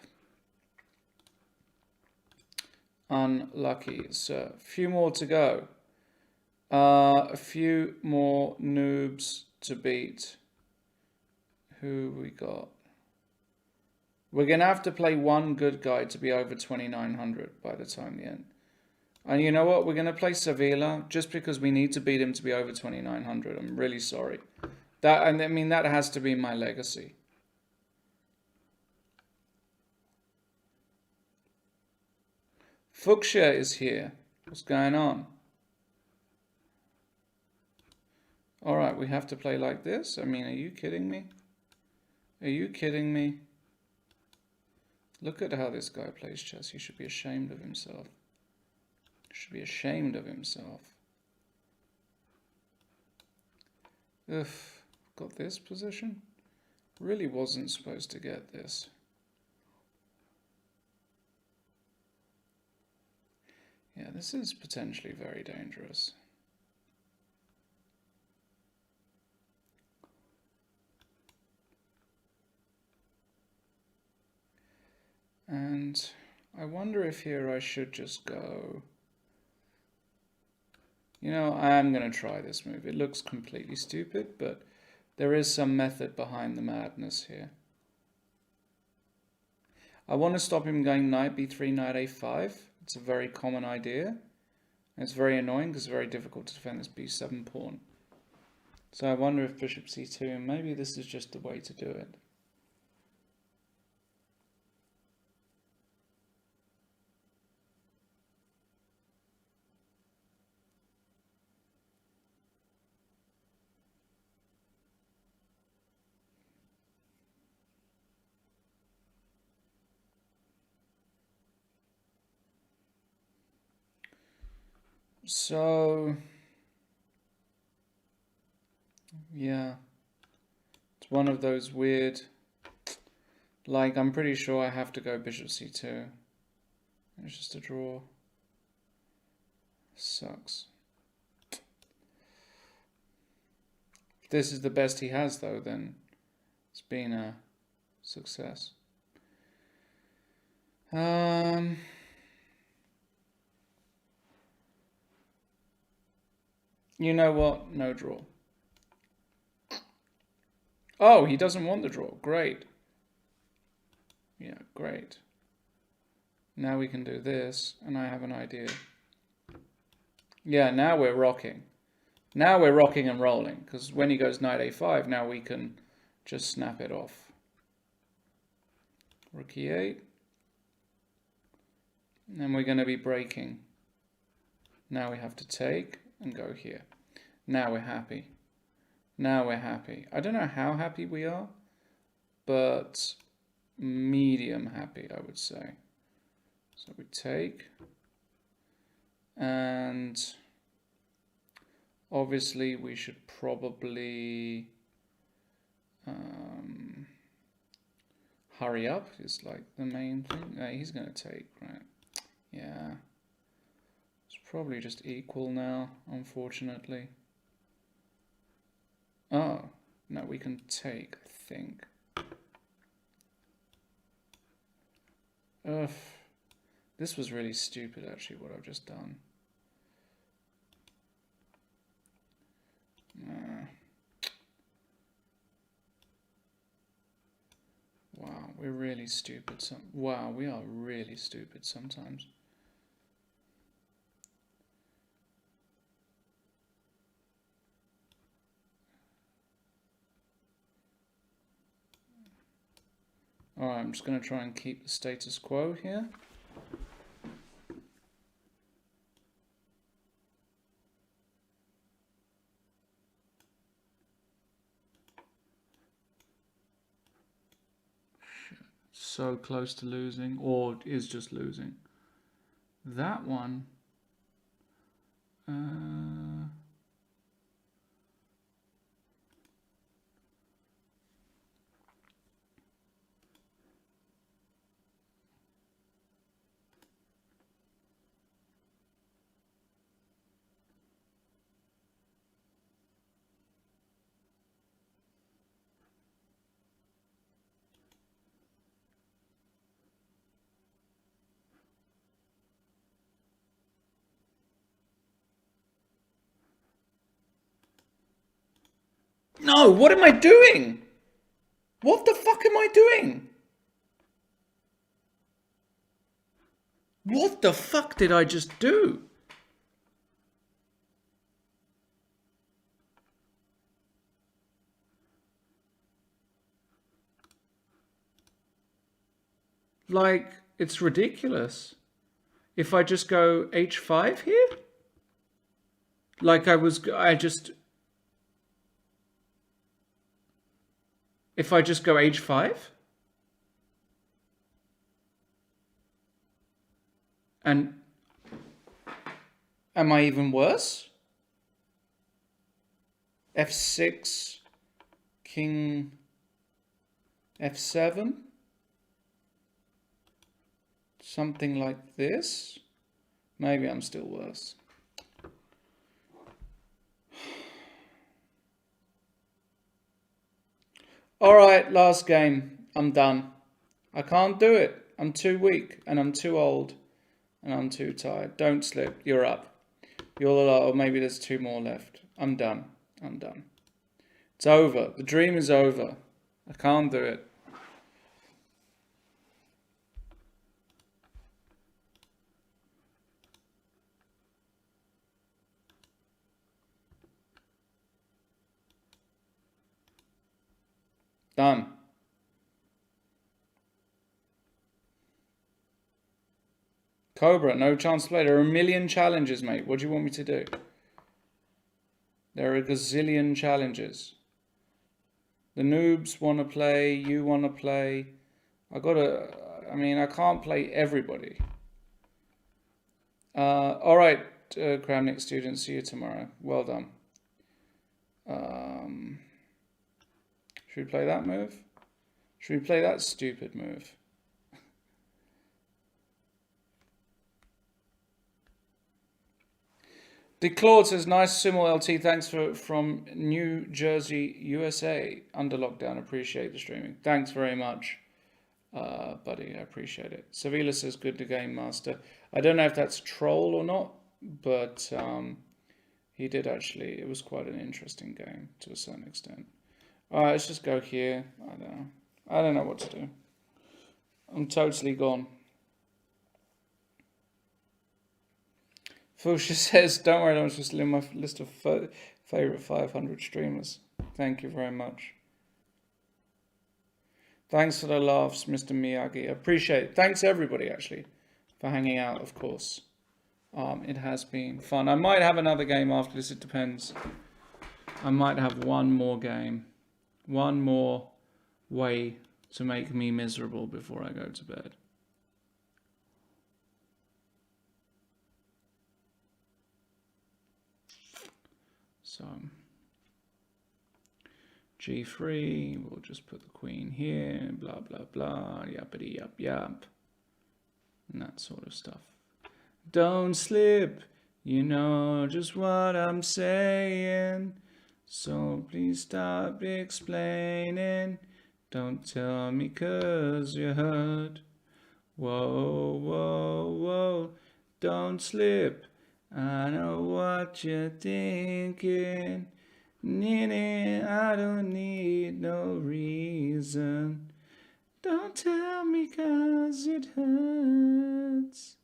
Unlucky, sir. A few more to go. A few more noobs to beat. Who we got? We're going to have to play one good guy to be over 2900 by the time the end. And you know what? We're going to play Sevilla just because we need to beat him to be over 2900. I'm really sorry. I mean, that has to be my legacy. Fuchsia is here. What's going on? Alright, we have to play like this? I mean, are you kidding me? Are you kidding me? Look at how this guy plays chess. He should be ashamed of himself. He should be ashamed of himself. Ugh, got this position? Really wasn't supposed to get this. Yeah, this is potentially very dangerous. And I wonder if here I should just go... You know, I am going to try this move. It looks completely stupid, but there is some method behind the madness here. I want to stop him going knight b3, knight a5. It's a very common idea. And it's very annoying because it's very difficult to defend this b7 pawn. So I wonder if bishop c2, and maybe this is just the way to do it. So, yeah, it's one of those weird, like, I'm pretty sure I have to go bishop c2, It's just a draw. Sucks. If this is the best he has, though, then it's been a success. You know what? No draw. Oh, he doesn't want the draw. Great. Yeah, great. Now we can do this, and I have an idea. Yeah, now we're rocking. Now we're rocking and rolling, because when he goes knight a5, now we can just snap it off. Rook e8. And then we're going to be breaking. Now we have to take and go here. Now we're happy. Now we're happy. I don't know how happy we are, but medium happy, I would say. So we take, and obviously we should probably hurry up is like the main thing. He's going to take, right? Yeah. It's probably just equal now, unfortunately. Oh, no, we can take, I think. Ugh. This was really stupid, actually, what I've just done. Wow, we're really stupid. Wow, we are really stupid sometimes. Alright, I'm just going to try and keep the status quo here. So close to losing, or is just losing. That one. No, what am I doing? What the fuck am I doing? What the fuck did I just do? Like, it's ridiculous. If I just go h5 here? Like if I just go h5? And am I even worse? f6, king f7? Something like this? Maybe I'm still worse. Alright, last game. I'm done. I can't do it. I'm too weak, and I'm too old, and I'm too tired. Don't slip. You're up. You're the lot, or maybe there's two more left. I'm done. I'm done. It's over. The dream is over. I can't do it. Done. Cobra, no chance to play. There are a million challenges, mate. What do you want me to do? There are a gazillion challenges. The noobs want to play. You want to play. I mean, I can't play everybody. All right, Kramnik students. See you tomorrow. Well done. Should we play that move? Should we play that stupid move? Claude says, nice Simul LT. Thanks from New Jersey, USA. Under lockdown. Appreciate the streaming. Thanks very much, buddy. I appreciate it. Sevilla says, good to game master. I don't know if that's troll or not, but he did actually. It was quite an interesting game to a certain extent. All right, let's just go here. I don't know what to do. I'm totally gone. Fusha says, don't worry, I'm just in my list of favorite 500 streamers. Thank you very much. Thanks for the laughs, Mr. Miyagi. I appreciate it. Thanks everybody, actually, for hanging out, of course. It has been fun. I might have another game after this, it depends. I might have one more game. One more way to make me miserable before I go to bed. So, G3, we'll just put the queen here, blah, blah, blah, yappity yap yap, and that sort of stuff. Don't slip, you know just what I'm saying, so please stop explaining. Don't tell me 'cause you're hurt. Whoa, whoa, whoa, don't slip. I know what you're thinking. Nene, I don't need no reason. Don't tell me 'cause it hurts.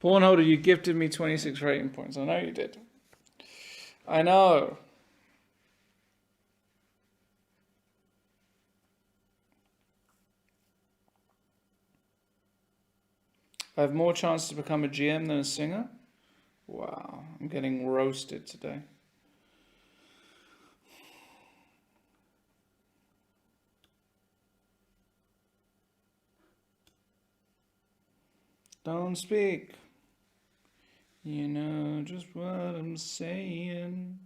Pornholder, you gifted me 26 rating points. I know you did. I know. I have more chance to become a GM than a singer? Wow, I'm getting roasted today. Don't speak. You know just what I'm saying.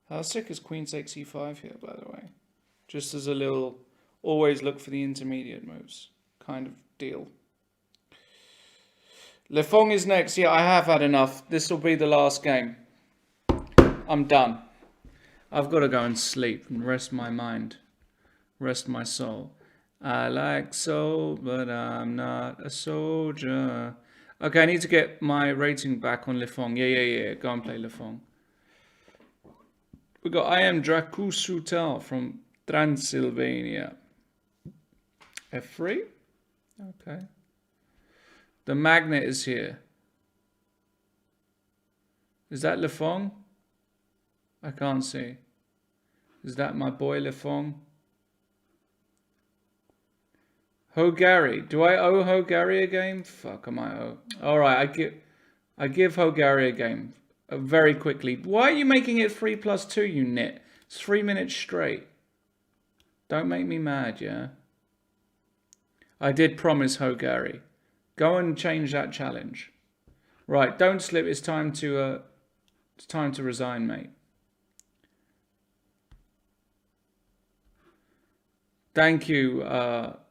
How sick is Queen takes e5 here, by the way? Just as a little, always look for the intermediate moves kind of deal. Lefong is next. Yeah, I have had enough. This will be the last game. I'm done. I've got to go and sleep and rest my mind. Rest my soul. I like soul, but I'm not a soldier. Okay, I need to get my rating back on Lefong. Yeah. Go and play Lefong. We got I am Drakusutal from Transylvania. F3? Okay. The magnet is here. Is that Lefong? I can't see. Is that my boy Lefong? Hogari. Do I owe Hogari a game? Fuck, I might owe. Alright, I give Hogari a game. Very quickly. Why are you making it 3+2, you nit? It's 3 minutes straight. Don't make me mad, yeah? I did promise Hogari. Go and change that challenge. Right, don't slip. It's time to resign, mate. Thank you,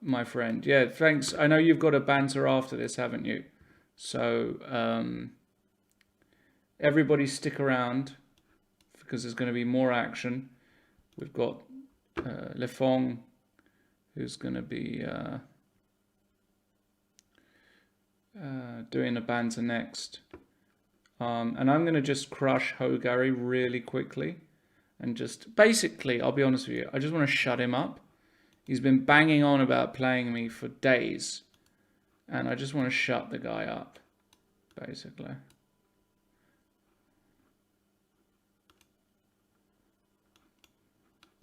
my friend. Yeah, thanks. I know you've got a banter after this, haven't you? So, everybody stick around because there's going to be more action. We've got Lefong, who's going to be doing a banter next. And I'm going to just crush Hogari really quickly. And just, basically, I'll be honest with you, I just want to shut him up. He's been banging on about playing me for days. And I just want to shut the guy up, basically.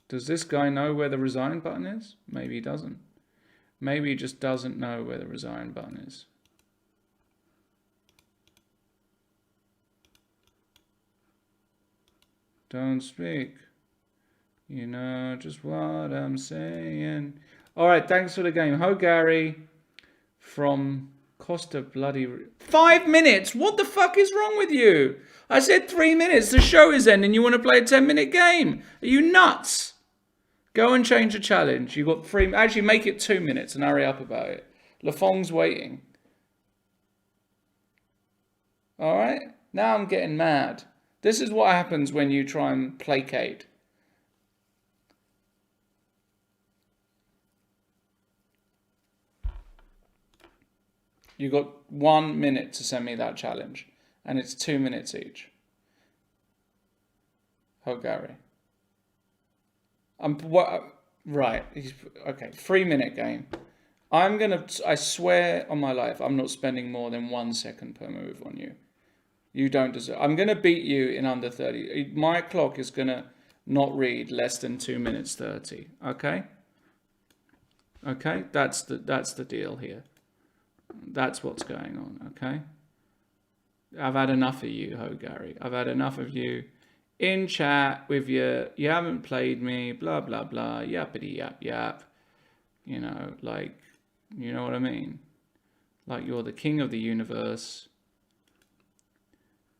Does this guy know where the resign button is? Maybe he doesn't. Maybe he just doesn't know where the resign button is. Don't speak. You know just what I'm saying. Alright, thanks for the game. Hogari from Costa bloody... 5 minutes? What the fuck is wrong with you? I said 3 minutes. The show is ending. You want to play a 10-minute game? Are you nuts? Go and change the challenge. You got 3... Actually, make it 2 minutes and hurry up about it. Lefong's waiting. All right? Now I'm getting mad. This is what happens when you try and placate. You got 1 minute to send me that challenge, and it's 2 minutes each. Oh, Gary. Right. Okay. 3-minute game. I swear on my life, I'm not spending more than 1 second per move on you. You don't deserve. I'm gonna beat you in under 30. My clock is gonna not read less than 2 minutes 30. Okay. Okay. That's the deal here. That's what's going on. Okay. I've had enough of you, Ho Gary. I've had enough of you. In chat with you haven't played me, blah, blah, blah, yappity yap yap. You know, like, you know what I mean? Like you're the king of the universe.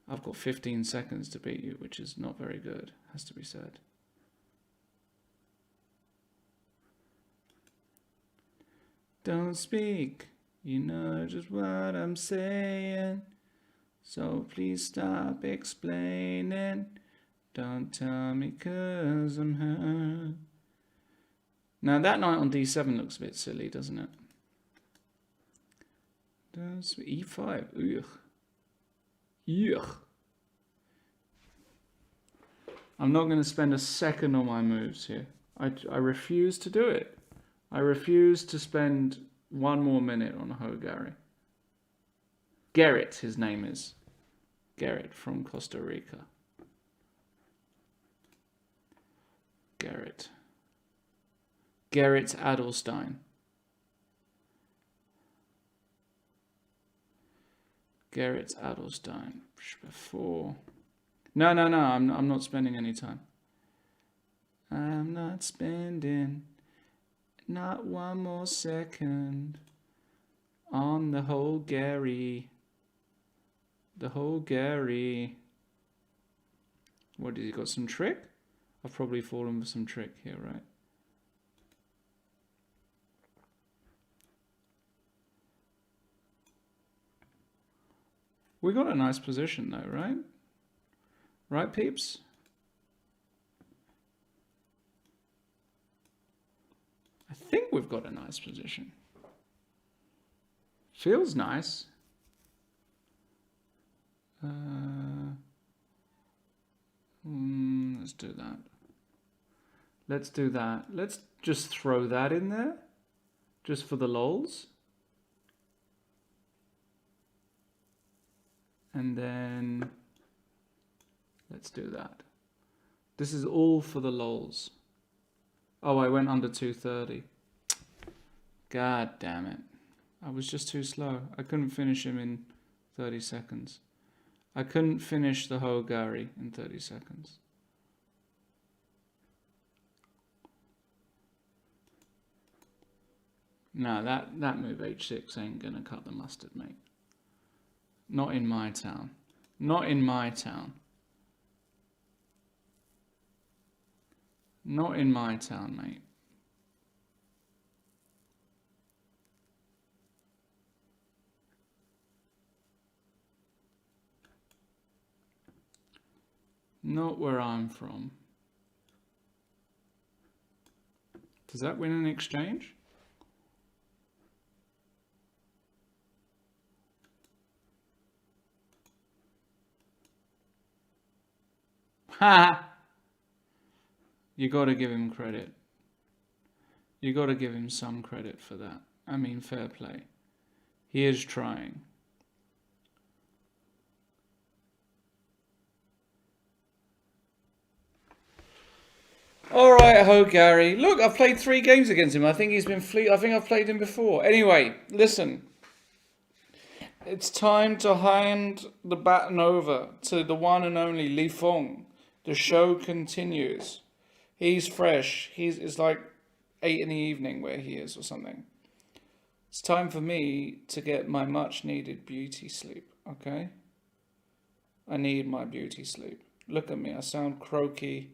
I've got 15 seconds to beat you, which is not very good, has to be said. Don't speak, you know just what I'm saying. So please stop explaining. Don't tell me 'cause I'm hurt. Now that knight on d7 looks a bit silly, doesn't it? E5. Ugh. Ugh. I'm not going to spend a second on my moves here. I refuse to do it. I refuse to spend 1 more minute on Ho Gary. Gerrit, his name is. Gerrit from Costa Rica. Gerrit Adelstein. Gerrit Adelstein. Before. No. I'm not spending any time. I'm not spending not 1 more second on the whole Gary. The whole Gary. What, has he got some trick? I've probably fallen for some trick here, right? We got a nice position though, right? Right, peeps? I think we've got a nice position. Feels nice. Let's do that. Let's do that. Let's just throw that in there. Just for the lols. And then let's do that. This is all for the lols. Oh, I went under 230. God damn it. I was just too slow. I couldn't finish him in 30 seconds. I couldn't finish the Ho Gary in 30 seconds. No, that move h6 ain't gonna cut the mustard, mate. Not in my town. Not in my town. Not in my town, mate. Not where I'm from. Does that win an exchange? Ha! You gotta give him credit. You gotta give him some credit for that. I mean, fair play. He is trying. All right, Ho Gary. Look, I've played 3 games against him. I think he's been I think I've played him before. Anyway, listen. It's time to hand the baton over to the one and only Li Feng. The show continues. He's fresh. It's like 8 in the evening where he is or something. It's time for me to get my much needed beauty sleep, okay? I need my beauty sleep. Look at me, I sound croaky.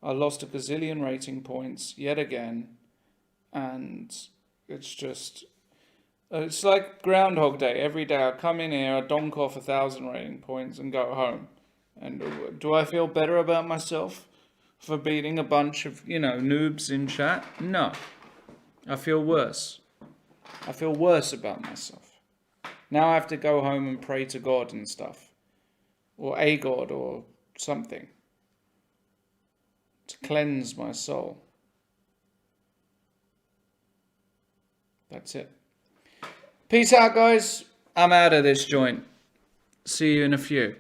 I lost a gazillion rating points yet again. And it's just, It's like Groundhog Day. Every day I come in here, I donk off 1,000 rating points and go home. And do I feel better about myself for beating a bunch of, noobs in chat? No. I feel worse. I feel worse about myself. Now I have to go home and pray to God and stuff. Or a God or something. To cleanse my soul. That's it. Peace out, guys. I'm out of this joint. See you in a few.